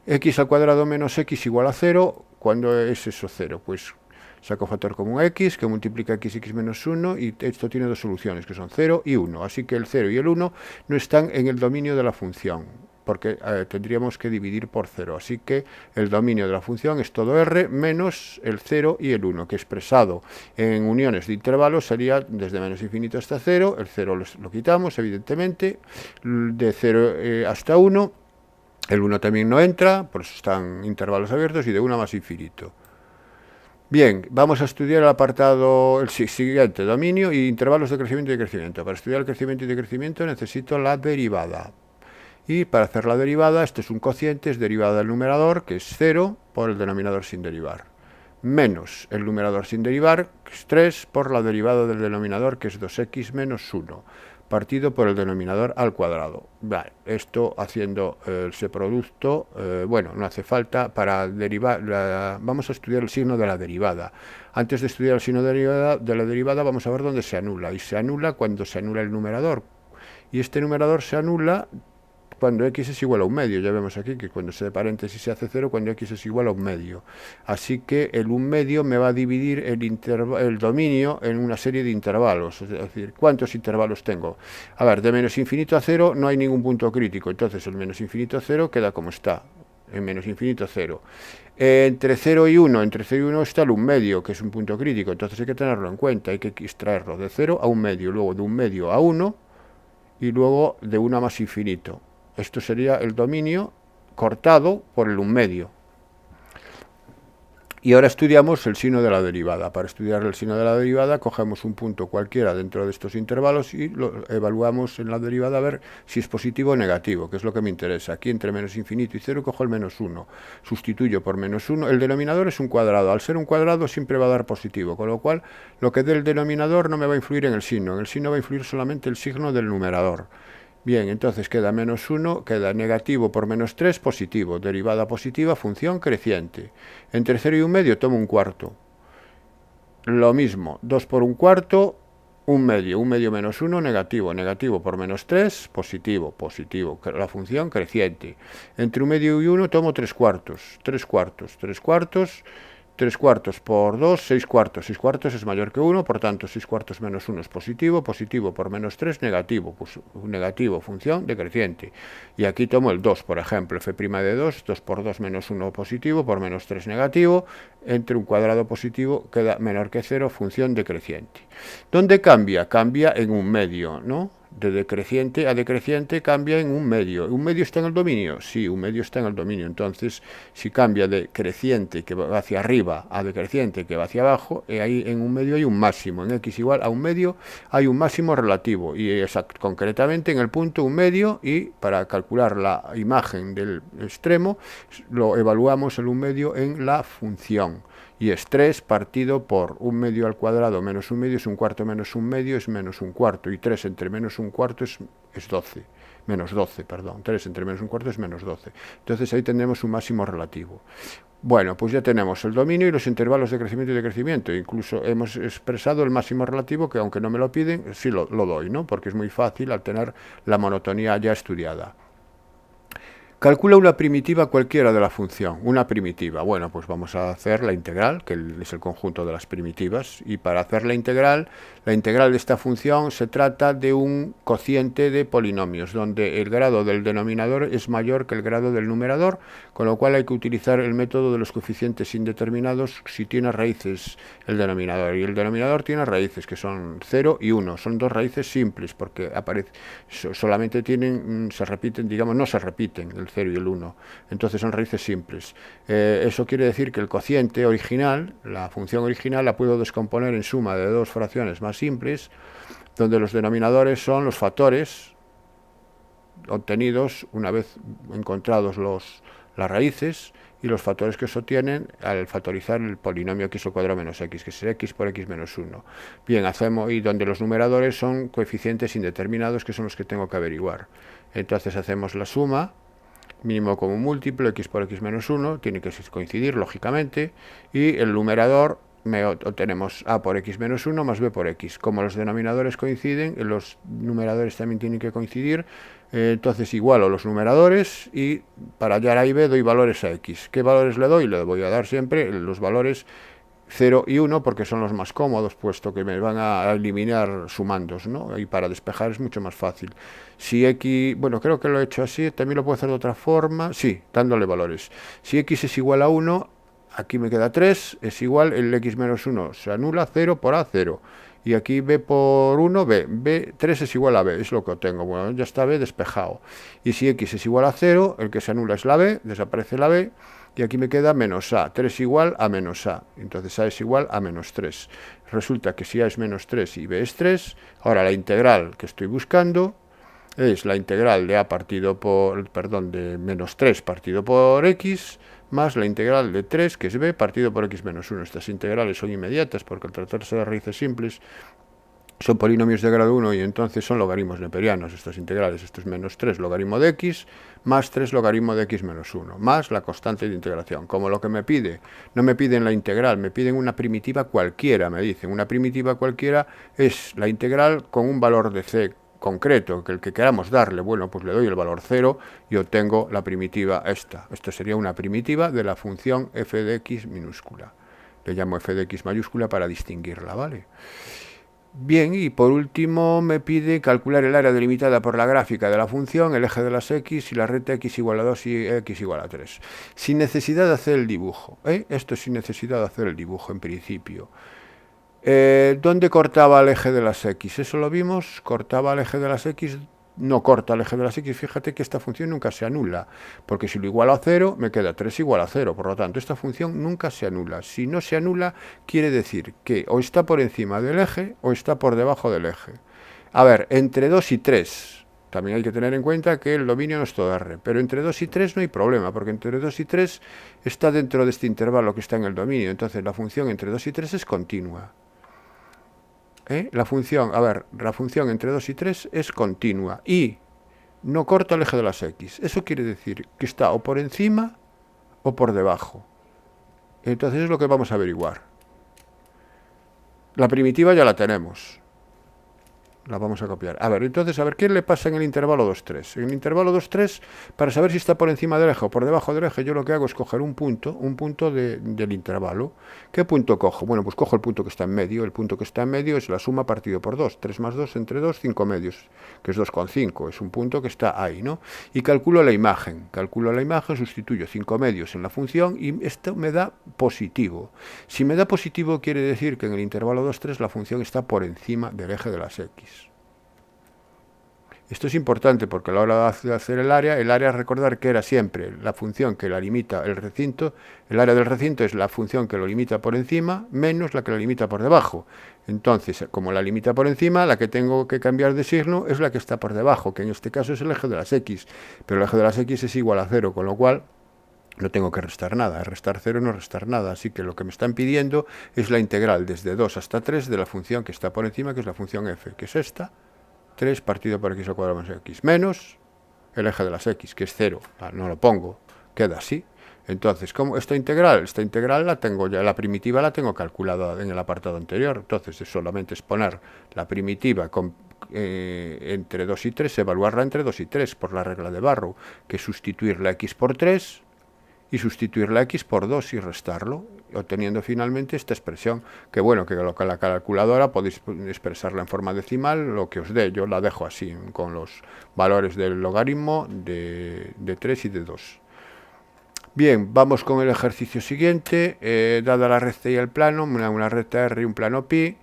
X al cuadrado menos X igual a 0, ¿cuándo es eso 0? Pues saco factor común a X, que multiplica X menos 1, y esto tiene dos soluciones, que son 0 y 1. Así que el 0 y el 1 no están en el dominio de la función, porque tendríamos que dividir por 0. Así que el dominio de la función es todo R menos el 0 y el 1, que expresado en uniones de intervalos sería desde menos infinito hasta 0. El 0 lo quitamos, evidentemente, de 0 hasta 1. El 1 también no entra, por eso están intervalos abiertos, y de 1 más infinito. Bien, vamos a estudiar el apartado, el siguiente, dominio y intervalos de crecimiento y decrecimiento. Para estudiar el crecimiento y decrecimiento necesito la derivada. Y para hacer la derivada, este es un cociente, es derivada del numerador, que es 0, por el denominador sin derivar. Menos el numerador sin derivar, que es 3, por la derivada del denominador, que es 2x menos 1. Partido por el denominador al cuadrado. Vale, esto haciendo ese producto, bueno, no hace falta para derivar, vamos a estudiar el signo de la derivada. Antes de estudiar el signo de la derivada vamos a ver dónde se anula, y se anula cuando se anula el numerador, y este numerador se anula cuando x es igual a un medio. Ya vemos aquí que cuando se de paréntesis se hace 0 cuando x es igual a un medio. Así que el un medio me va a dividir el dominio en una serie de intervalos. Es decir, ¿cuántos intervalos tengo? A ver, de menos infinito a 0 no hay ningún punto crítico. Entonces el menos infinito a 0 queda como está. En menos infinito 0. Entre 0 y 1, entre 0 y 1 está el un medio, que es un punto crítico. Entonces hay que tenerlo en cuenta. Hay que extraerlo de 0 a un medio, luego de un medio a 1 y luego de 1 a más infinito. Esto sería el dominio cortado por el un medio. Y ahora estudiamos el signo de la derivada. Para estudiar el signo de la derivada, cogemos un punto cualquiera dentro de estos intervalos y lo evaluamos en la derivada a ver si es positivo o negativo, que es lo que me interesa. Aquí entre menos infinito y 0 cojo el menos 1. Sustituyo por menos 1. El denominador es un cuadrado. Al ser un cuadrado siempre va a dar positivo, con lo cual lo que dé el denominador no me va a influir en el signo. En el signo va a influir solamente el signo del numerador. Bien, entonces queda menos 1, queda negativo por menos 3, positivo. Derivada positiva, función creciente. Entre 0 y un medio tomo un cuarto. Lo mismo, 2 por un cuarto, un medio menos 1, negativo. Negativo por menos 3, positivo. Positivo, la función creciente. Entre un medio y 1 tomo 3 cuartos. 3 cuartos, 3 cuartos. 3 cuartos por 2, 6 cuartos. 6 cuartos es mayor que 1, por tanto 6 cuartos menos 1 es positivo. Positivo por menos 3, negativo. Pues un negativo, función decreciente. Y aquí tomo el 2, por ejemplo. F' de 2, 2 por 2 menos 1 positivo, por menos 3 negativo. Entre un cuadrado positivo queda menor que 0, función decreciente. ¿Dónde cambia? Cambia en un medio, ¿no? De decreciente a decreciente cambia en un medio. ¿Un medio está en el dominio? Sí, un medio está en el dominio. Entonces, si cambia de creciente que va hacia arriba a decreciente que va hacia abajo, ahí en un medio hay un máximo. En x igual a un medio hay un máximo relativo. Y concretamente en el punto un medio, y para calcular la imagen del extremo, lo evaluamos el un medio en la función. Y es 3 partido por un medio al cuadrado menos un medio es un cuarto menos un medio es menos un cuarto. Y 3 entre menos un cuarto es 12. Menos 12, perdón. 3 entre menos un cuarto es menos 12. Entonces ahí tendremos un máximo relativo. Bueno, pues ya tenemos el dominio y los intervalos de crecimiento y decrecimiento. Incluso hemos expresado el máximo relativo, que aunque no me lo piden, sí lo doy, ¿no? Porque es muy fácil al tener la monotonía ya estudiada. Calcula una primitiva cualquiera de la función. Una primitiva. Bueno, pues vamos a hacer la integral, que es el conjunto de las primitivas. Y para hacer la integral de esta función se trata de un cociente de polinomios, donde el grado del denominador es mayor que el grado del numerador, con lo cual hay que utilizar el método de los coeficientes indeterminados si tiene raíces el denominador. Y el denominador tiene raíces, que son 0 y 1. Son dos raíces simples, porque solamente se repiten, digamos, no se repiten el 0 y el 1, entonces son raíces simples. Eso quiere decir que el cociente original, la función original, la puedo descomponer en suma de dos fracciones más simples, donde los denominadores son los factores obtenidos una vez encontrados las raíces, y los factores que se obtienen al factorizar el polinomio x al cuadrado menos x, que es x por x menos 1. Bien, y donde los numeradores son coeficientes indeterminados, que son los que tengo que averiguar. Entonces hacemos la suma, mínimo común múltiplo, x por x menos 1, tiene que coincidir, lógicamente, y el numerador obtenemos a por x menos 1 más b por x. Como los denominadores coinciden, los numeradores también tienen que coincidir, entonces igualo los numeradores y para hallar a y b doy valores a x. ¿Qué valores le doy? Le voy a dar siempre los valores 0 y 1 porque son los más cómodos, puesto que me van a eliminar sumandos, ¿no? Y para despejar es mucho más fácil. Si x, bueno, creo que lo he hecho así, también lo puedo hacer de otra forma, sí, dándole valores. Si x es igual a 1, aquí me queda 3, es igual, el x menos 1 se anula, 0 por a, 0. Y aquí b por 1, b 3 es igual a b, es lo que obtengo. Bueno, ya está b despejado. Y si x es igual a 0, el que se anula es la b, desaparece la b, y aquí me queda menos a, 3 igual a menos a, entonces a es igual a menos 3. Resulta que si a es menos 3 y b es 3, ahora la integral que estoy buscando es la integral de a partido por, perdón, de menos 3 partido por x, más la integral de 3, que es b, partido por x menos 1. Estas integrales son inmediatas porque al tratarse de raíces simples son polinomios de grado 1 y entonces son logaritmos neperianos estas integrales. Esto es menos 3 logaritmo de x más 3 logaritmo de x menos 1, más la constante de integración. Como lo que me pide, no me piden la integral, me piden una primitiva cualquiera, me dicen. Una primitiva cualquiera es la integral con un valor de c concreto, que el que queramos darle, bueno, pues le doy el valor 0 y obtengo la primitiva esta. Esto sería una primitiva de la función f de x minúscula. Le llamo f de x mayúscula para distinguirla, ¿vale? Bien, y por último me pide calcular el área delimitada por la gráfica de la función, el eje de las x y la recta x igual a 2 y x igual a 3. Sin necesidad de hacer el dibujo, Esto es sin necesidad de hacer el dibujo en principio. ¿Dónde cortaba el eje de las x? Eso lo vimos, cortaba el eje de las x, no corta el eje de las x, fíjate que esta función nunca se anula, porque si lo igualo a 0, me queda 3 igual a 0, por lo tanto esta función nunca se anula. Si no se anula, quiere decir que o está por encima del eje o está por debajo del eje. A ver, entre 2 y 3, también hay que tener en cuenta que el dominio no es todo R, pero entre 2 y 3 no hay problema, porque entre 2 y 3 está dentro de este intervalo que está en el dominio, entonces la función entre 2 y 3 es continua. La función entre 2 y 3 es continua y no corta el eje de las x. Eso quiere decir que está o por encima o por debajo. Entonces es lo que vamos a averiguar. La primitiva ya la tenemos. La vamos a copiar. A ver, entonces, a ver, ¿qué le pasa en el intervalo 2,3? En el intervalo 2,3, para saber si está por encima del eje o por debajo del eje, yo lo que hago es coger un punto del intervalo. ¿Qué punto cojo? Bueno, pues cojo el punto que está en medio. El punto que está en medio es la suma partido por 2. 3 más 2 entre 2, 5 medios, que es 2,5. Es un punto que está ahí, ¿no? Y calculo la imagen. Sustituyo 5 medios en la función y esto me da positivo. Si me da positivo, quiere decir que en el intervalo 2,3 la función está por encima del eje de las x. Esto es importante porque a la hora de hacer el área recordar que era siempre la función que la limita el recinto, el área del recinto es la función que lo limita por encima menos la que lo limita por debajo. Entonces, como la limita por encima, la que tengo que cambiar de signo es la que está por debajo, que en este caso es el eje de las x, pero el eje de las x es igual a 0, con lo cual no tengo que restar nada, restar 0 no restar nada, así que lo que me están pidiendo es la integral desde 2 hasta 3 de la función que está por encima, que es la función f, que es esta, 3 partido por x al cuadrado más x, menos el eje de las x, que es 0, no lo pongo, queda así. Entonces, ¿cómo esta integral? Esta integral la tengo ya, la primitiva la tengo calculada en el apartado anterior, entonces es solamente poner la primitiva entre 2 y 3, evaluarla entre 2 y 3 por la regla de Barrow, que es sustituir la x por 3 y sustituir la x por 2 y restarlo, obteniendo finalmente esta expresión, que bueno, que con la calculadora podéis expresarla en forma decimal, lo que os dé, yo la dejo así, con los valores del logaritmo de 3 y de 2. Bien, vamos con el ejercicio siguiente, dada la recta y el plano, una recta R y un plano pi,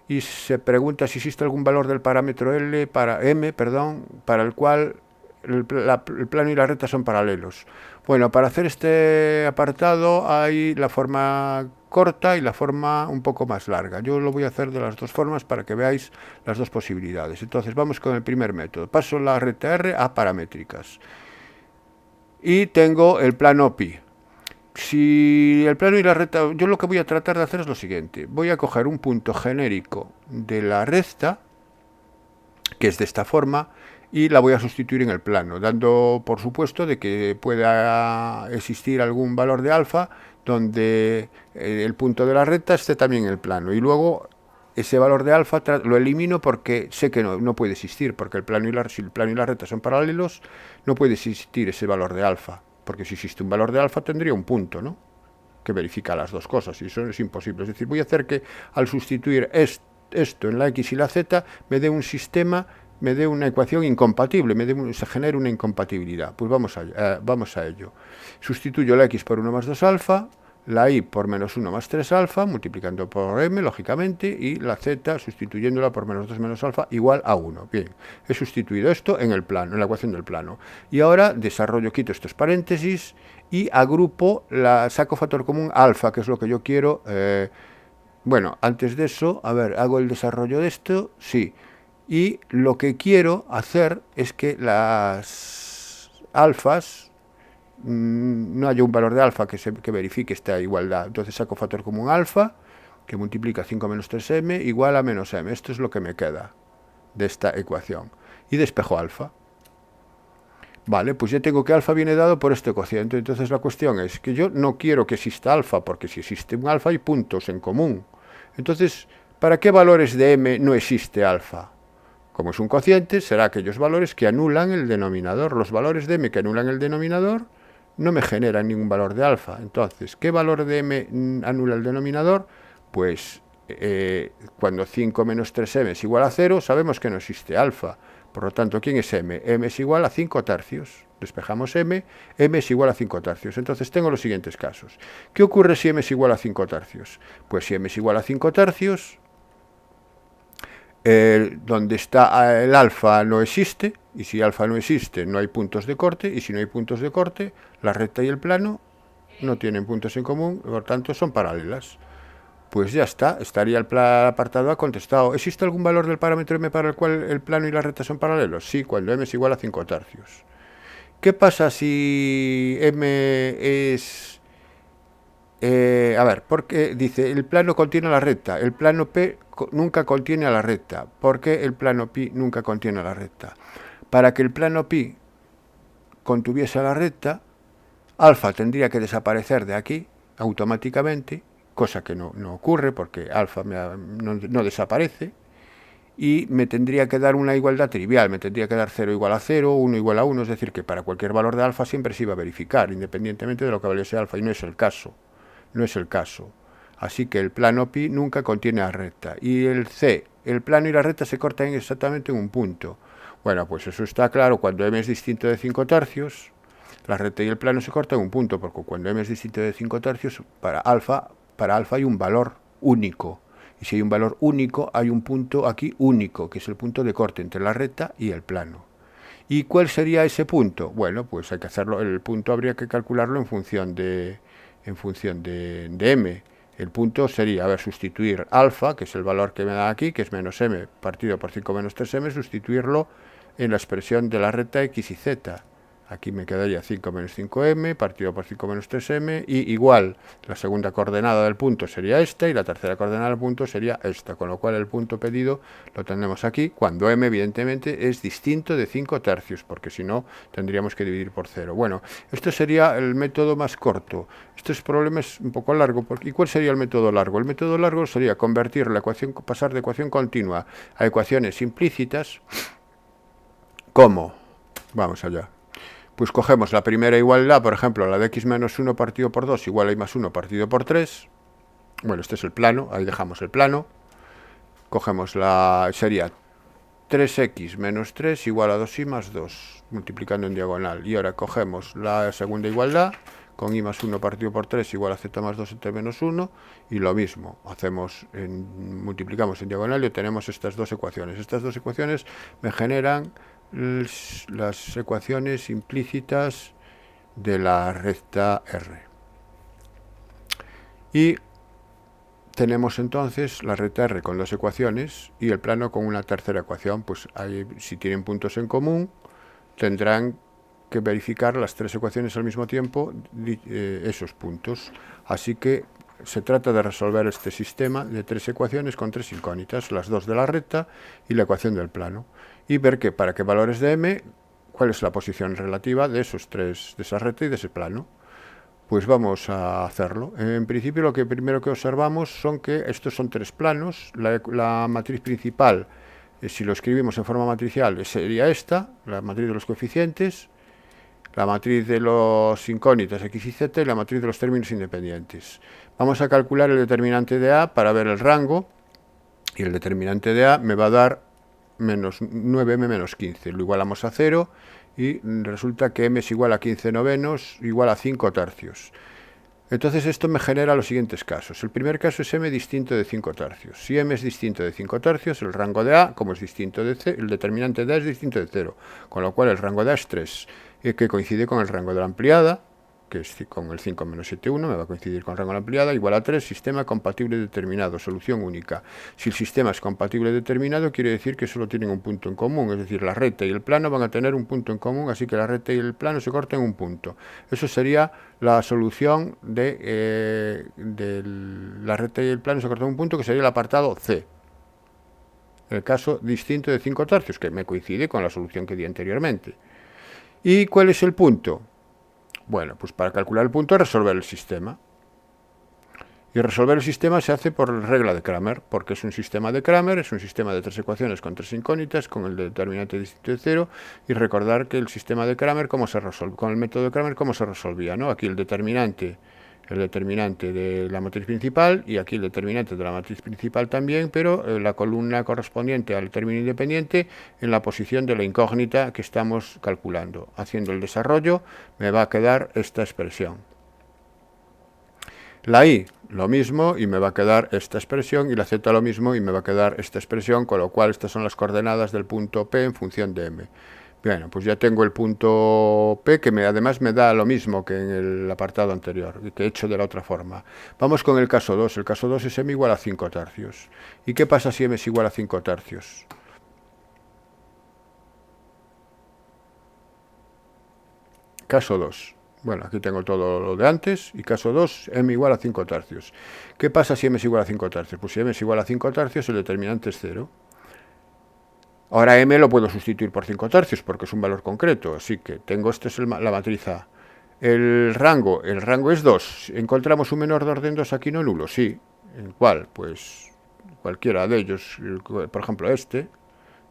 y se pregunta si existe algún valor del parámetro m, para el cual el plano y la recta son paralelos. Bueno, para hacer este apartado hay la forma corta y la forma un poco más larga. Yo lo voy a hacer de las dos formas para que veáis las dos posibilidades. Entonces vamos con el primer método. Paso la recta R a paramétricas. Y tengo el plano pi. Si el plano y la recta, yo lo que voy a tratar de hacer es lo siguiente. Voy a coger un punto genérico de la recta, que es de esta forma, y la voy a sustituir en el plano, dando por supuesto de que pueda existir algún valor de alfa donde el punto de la recta esté también en el plano. Y luego ese valor de alfa lo elimino porque sé que no puede existir, porque si el plano y la recta son paralelos, no puede existir ese valor de alfa, porque si existe un valor de alfa tendría un punto, ¿no?, que verifica las dos cosas, y eso es imposible. Es decir, voy a hacer que al sustituir esto en la x y la z me dé un sistema, me dé una ecuación incompatible, se genere una incompatibilidad. Pues vamos a ello. Sustituyo la x por 1 más 2 alfa, la y por menos 1 más 3 alfa, multiplicando por m, lógicamente, y la z sustituyéndola por menos 2 menos alfa igual a 1. Bien, he sustituido esto en el plano, en la ecuación del plano. Y ahora quito estos paréntesis y agrupo, saco factor común alfa, que es lo que yo quiero. Bueno, antes de eso, a ver, hago el desarrollo de esto, sí. Y lo que quiero hacer es que las alfas, no haya un valor de alfa que verifique esta igualdad. Entonces saco factor común alfa, que multiplica 5 menos 3m, igual a menos m. Esto es lo que me queda de esta ecuación. Y despejo alfa. Vale, pues ya tengo que alfa viene dado por este cociente. Entonces la cuestión es que yo no quiero que exista alfa, porque si existe un alfa hay puntos en común. Entonces, ¿para qué valores de m no existe alfa? Como es un cociente, será aquellos valores que anulan el denominador. Los valores de m que anulan el denominador no me generan ningún valor de alfa. Entonces, ¿qué valor de m anula el denominador? Pues cuando 5 menos 3m es igual a 0, sabemos que no existe alfa. Por lo tanto, ¿quién es m? M es igual a 5 tercios. Despejamos m es igual a 5 tercios. Entonces tengo los siguientes casos. ¿Qué ocurre si m es igual a 5 tercios? Pues si m es igual a 5 tercios, donde está el alfa no existe, y si alfa no existe no hay puntos de corte, y si no hay puntos de corte, la recta y el plano no tienen puntos en común, por tanto son paralelas. Pues ya está, estaría el apartado A contestado. ¿Existe algún valor del parámetro m para el cual el plano y la recta son paralelos? Sí, cuando m es igual a 5 tercios. ¿Qué pasa si m es... a ver, porque dice, el plano contiene la recta, el plano P nunca contiene a la recta. ¿Por qué el plano pi nunca contiene a la recta? Para que el plano pi contuviese a la recta, alfa tendría que desaparecer de aquí automáticamente, cosa que no ocurre porque alfa no desaparece, y me tendría que dar una igualdad trivial, me tendría que dar 0 igual a 0, 1 igual a 1, es decir, que para cualquier valor de alfa siempre se iba a verificar, independientemente de lo que valiese alfa, y no es el caso. No es el caso. Así que el plano pi nunca contiene la recta. Y el C, el plano y la recta se cortan exactamente en un punto. Bueno, pues eso está claro. Cuando m es distinto de 5 tercios, la recta y el plano se cortan en un punto, porque cuando m es distinto de 5 tercios, para alfa hay un valor único. Y si hay un valor único, hay un punto aquí único, que es el punto de corte entre la recta y el plano. ¿Y cuál sería ese punto? Bueno, pues hay que hacerlo. El punto habría que calcularlo en función de m. El punto sería, a ver, sustituir alfa, que es el valor que me da aquí, que es menos m partido por 5 menos 3m, sustituirlo en la expresión de la recta x y z. Aquí me quedaría 5 menos 5m partido por 5 menos 3m, y igual la segunda coordenada del punto sería esta y la tercera coordenada del punto sería esta, con lo cual el punto pedido lo tendremos aquí cuando m evidentemente es distinto de 5 tercios, porque si no tendríamos que dividir por 0. Bueno, esto sería el método más corto. Este problema es un poco largo. ¿Y cuál sería el método largo? El método largo sería convertir la ecuación, pasar de ecuación continua a ecuaciones implícitas. ¿Cómo? Vamos allá. Pues cogemos la primera igualdad, por ejemplo, la de x menos 1 partido por 2 igual a y más 1 partido por 3. Bueno, este es el plano, ahí dejamos el plano. Cogemos sería 3x menos 3 igual a 2y más 2, multiplicando en diagonal. Y ahora cogemos la segunda igualdad, con y más 1 partido por 3 igual a z más 2 entre menos 1, y lo mismo, multiplicamos en diagonal y obtenemos estas dos ecuaciones. Estas dos ecuaciones me generan las ecuaciones implícitas de la recta R. Y tenemos entonces la recta R con dos ecuaciones y el plano con una tercera ecuación. Pues si tienen puntos en común, tendrán que verificar las tres ecuaciones al mismo tiempo, esos puntos. Así que se trata de resolver este sistema de tres ecuaciones con tres incógnitas, las dos de la recta y la ecuación del plano, y ver que para qué valores de m, cuál es la posición relativa de esos tres, de esa recta y de ese plano. Pues vamos a hacerlo. En principio lo que primero que observamos son que estos son tres planos. La matriz principal, si lo escribimos en forma matricial, sería esta, la matriz de los coeficientes, la matriz de los incógnitas x y z y la matriz de los términos independientes. Vamos a calcular el determinante de A para ver el rango, y el determinante de A me va a dar menos 9m menos 15. Lo igualamos a 0 y resulta que m es igual a 15 novenos igual a 5 tercios. Entonces esto me genera los siguientes casos. El primer caso es m distinto de 5 tercios. Si m es distinto de 5 tercios, el rango de A, como es distinto de C, el determinante de A es distinto de 0, con lo cual el rango de A es 3, que coincide con el rango de la ampliada, que es con el 5 menos 7, 1, me va a coincidir con el rango de la ampliada, igual a 3, sistema compatible determinado, solución única. Si el sistema es compatible determinado, quiere decir que solo tienen un punto en común, es decir, la recta y el plano van a tener un punto en común, así que la recta y el plano se cortan en un punto. Eso sería la solución de la recta y el plano se cortan en un punto, que sería el apartado C. El caso distinto de 5 tercios, que me coincide con la solución que di anteriormente. ¿Y cuál es el punto? Bueno, pues para calcular el punto es resolver el sistema. Y resolver el sistema se hace por regla de Cramer, porque es un sistema de Cramer, es un sistema de tres ecuaciones con tres incógnitas, con el determinante distinto de 0, y recordar que el sistema de Cramer, ¿cómo se resolve? Con el método de Cramer, ¿cómo se resolvía? ¿No? Aquí el determinante de la matriz principal, y aquí el determinante de la matriz principal también, pero la columna correspondiente al término independiente en la posición de la incógnita que estamos calculando. Haciendo el desarrollo me va a quedar esta expresión. La y lo mismo y me va a quedar esta expresión, y la z lo mismo y me va a quedar esta expresión, con lo cual estas son las coordenadas del punto P en función de m. Bueno, pues ya tengo el punto P, que además me da lo mismo que en el apartado anterior, que he hecho de la otra forma. Vamos con el caso 2. El caso 2 es m igual a 5 tercios. ¿Y qué pasa si m es igual a 5 tercios? Caso 2. Bueno, aquí tengo todo lo de antes, y caso 2, m igual a 5 tercios. ¿Qué pasa si m es igual a 5 tercios? Pues si m es igual a 5 tercios, el determinante es 0. Ahora m lo puedo sustituir por 5 tercios, porque es un valor concreto, así que tengo, esta es la matriz A. El rango es 2. ¿Encontramos un menor de orden 2 aquí no nulo? Sí. ¿En cuál? Pues cualquiera de ellos, por ejemplo este,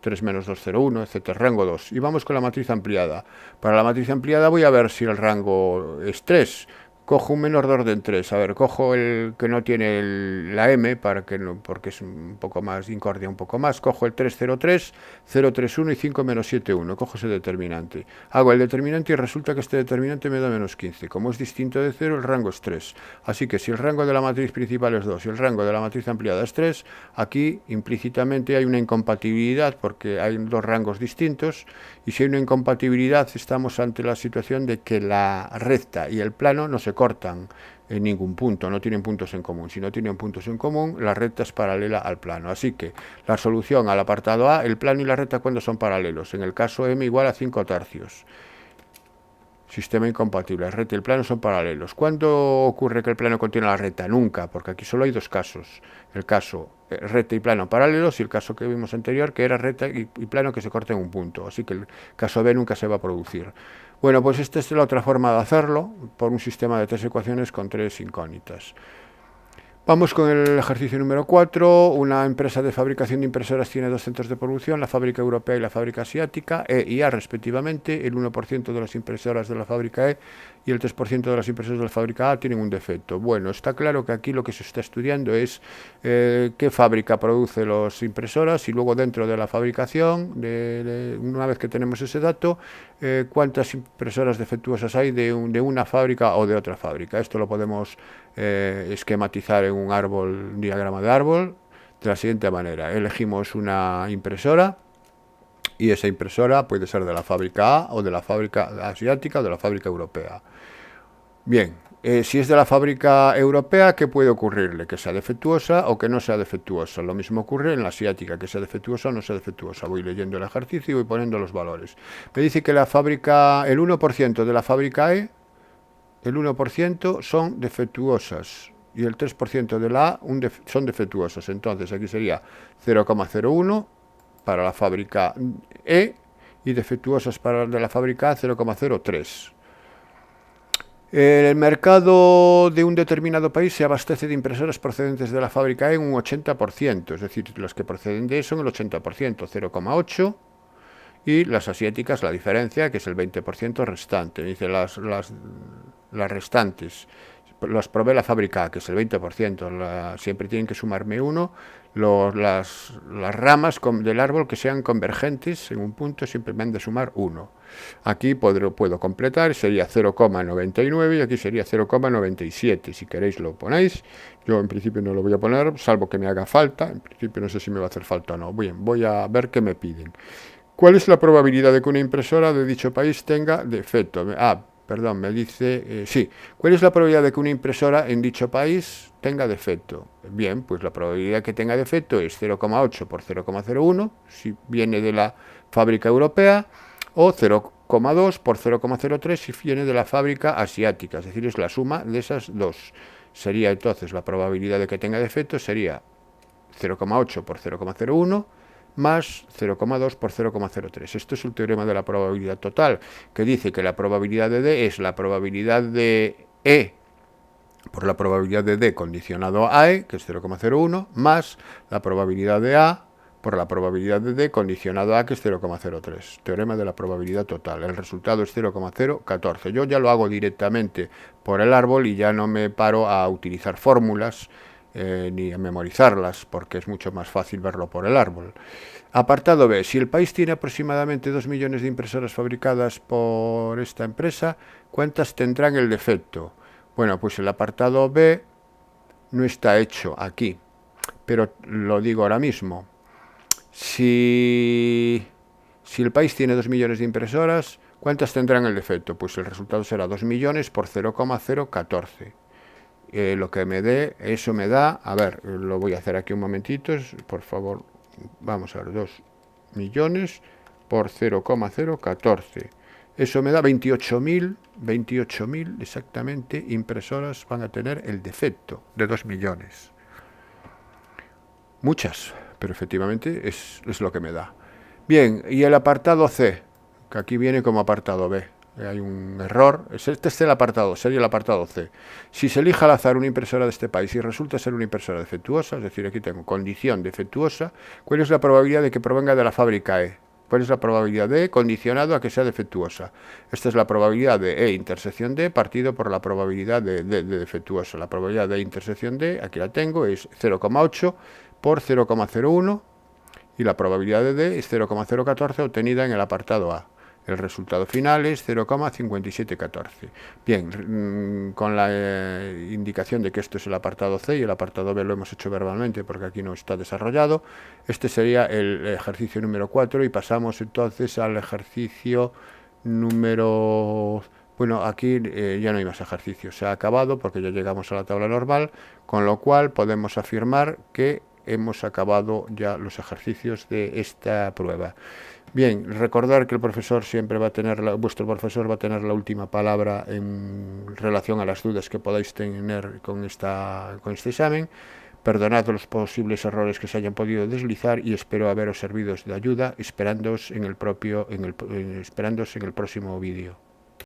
3 menos 2, 0, 1, etc. Rango 2. Y vamos con la matriz ampliada. Para la matriz ampliada voy a ver si el rango es 3. Cojo un menor de orden 3. A ver, cojo el que no tiene la m, porque es un poco más, incordia un poco más. Cojo el 303, 031 y 5 menos 7, 1. Cojo ese determinante. Hago el determinante y resulta que este determinante me da menos 15. Como es distinto de 0, el rango es 3. Así que si el rango de la matriz principal es 2 y el rango de la matriz ampliada es 3, aquí implícitamente hay una incompatibilidad, porque hay dos rangos distintos, y si hay una incompatibilidad estamos ante la situación de que la recta y el plano no se cortan en ningún punto, no tienen puntos en común. Si no tienen puntos en común, la recta es paralela al plano. Así que la solución al apartado A, el plano y la recta, ¿cuándo son paralelos? En el caso m igual a 5 tercios. Sistema incompatible, la recta y el plano son paralelos. ¿Cuándo ocurre que el plano contiene la recta? Nunca, porque aquí solo hay dos casos. El caso recta y plano paralelos, y el caso que vimos anterior, que era recta y plano que se corta en un punto. Así que el caso B nunca se va a producir. Bueno, pues esta es la otra forma de hacerlo, por un sistema de tres ecuaciones con tres incógnitas. Vamos con el ejercicio número 4. Una empresa de fabricación de impresoras tiene dos centros de producción, la fábrica europea y la fábrica asiática, E y A respectivamente. El 1% de las impresoras de la fábrica E y el 3% de las impresoras de la fábrica A tienen un defecto. Bueno, está claro que aquí lo que se está estudiando es qué fábrica produce las impresoras, y luego dentro de la fabricación, una vez que tenemos ese dato, cuántas impresoras defectuosas hay de una fábrica o de otra fábrica. Esto lo podemos esquematizar en un diagrama de árbol, de la siguiente manera. Elegimos una impresora, y esa impresora puede ser de la fábrica A, o de la fábrica asiática, o de la fábrica europea. Bien, si es de la fábrica europea, ¿qué puede ocurrirle? Que sea defectuosa o que no sea defectuosa. Lo mismo ocurre en la asiática, que sea defectuosa o no sea defectuosa. Voy leyendo el ejercicio y voy poniendo los valores. Me dice que el 1% de la fábrica E, el 1% son defectuosas, y el 3% de la A son defectuosas. Entonces aquí sería 0,01 para la fábrica E, y defectuosas para de la fábrica A 0,03. El mercado de un determinado país se abastece de impresoras procedentes de la fábrica en un 80%, es decir, las que proceden de eso son el 80%, 0,8%, y las asiáticas la diferencia, que es el 20% restante. Dice las restantes las provee la fábrica A, que es el 20%, siempre tienen que sumarme uno. Las ramas del árbol que sean convergentes en un punto siempre me han de sumar 1. Aquí puedo completar, sería 0,99 y aquí sería 0,97. Si queréis lo ponéis. Yo en principio no lo voy a poner, salvo que me haga falta. En principio no sé si me va a hacer falta o no. Bien, voy a ver qué me piden. ¿Cuál es la probabilidad de que una impresora de dicho país tenga defecto? Perdón, me dice, sí. ¿Cuál es la probabilidad de que una impresora en dicho país tenga defecto? Bien, pues la probabilidad que tenga defecto es 0,8 por 0,01, si viene de la fábrica europea, o 0,2 por 0,03 si viene de la fábrica asiática. Es decir, es la suma de esas dos. Sería entonces la probabilidad de que tenga defecto sería 0,8 por 0,01 más 0,2 por 0,03. Esto es el teorema de la probabilidad total, que dice que la probabilidad de D es la probabilidad de E por la probabilidad de D condicionado a E, que es 0,01, más la probabilidad de A por la probabilidad de D condicionado a, que es 0,03. Teorema de la probabilidad total. El resultado es 0,014. Yo ya lo hago directamente por el árbol y ya no me paro a utilizar fórmulas ni a memorizarlas, porque es mucho más fácil verlo por el árbol. Apartado B. Si el país tiene aproximadamente 2 millones de impresoras fabricadas por esta empresa, ¿cuántas tendrán el defecto? Bueno, pues el apartado B no está hecho aquí, pero lo digo ahora mismo. Si el país tiene 2 millones de impresoras, ¿cuántas tendrán el defecto? Pues el resultado será 2 millones por 0,014. Lo que me dé, eso me da, a ver, lo voy a hacer aquí un momentito, por favor, vamos a ver, 2 millones por 0,014. Eso me da 28.000 exactamente impresoras van a tener el defecto de 2 millones. Muchas, pero efectivamente es lo que me da. Bien, y el apartado C, que aquí viene como apartado B. Hay un error. Este es el apartado, sería el apartado C. Si se elige al azar una impresora de este país y resulta ser una impresora defectuosa, es decir, aquí tengo condición defectuosa, ¿cuál es la probabilidad de que provenga de la fábrica E? ¿Cuál es la probabilidad de E condicionado a que sea defectuosa? Esta es la probabilidad de E intersección D partido por la probabilidad de defectuosa. La probabilidad de E intersección D, aquí la tengo, es 0,8 por 0,01 y la probabilidad de D es 0,014 obtenida en el apartado A. El resultado final es 0,5714. Bien, con la indicación de que esto es el apartado C y el apartado B lo hemos hecho verbalmente porque aquí no está desarrollado, este sería el ejercicio número 4 y pasamos entonces al ejercicio número... Bueno, aquí ya no hay más ejercicios, se ha acabado porque ya llegamos a la tabla normal, con lo cual podemos afirmar que hemos acabado ya los ejercicios de esta prueba. Bien, recordar que el profesor siempre va a tener, vuestro profesor va a tener la última palabra en relación a las dudas que podáis tener con este examen. Perdonad los posibles errores que se hayan podido deslizar y espero haberos servido de ayuda, esperándoos en el próximo vídeo.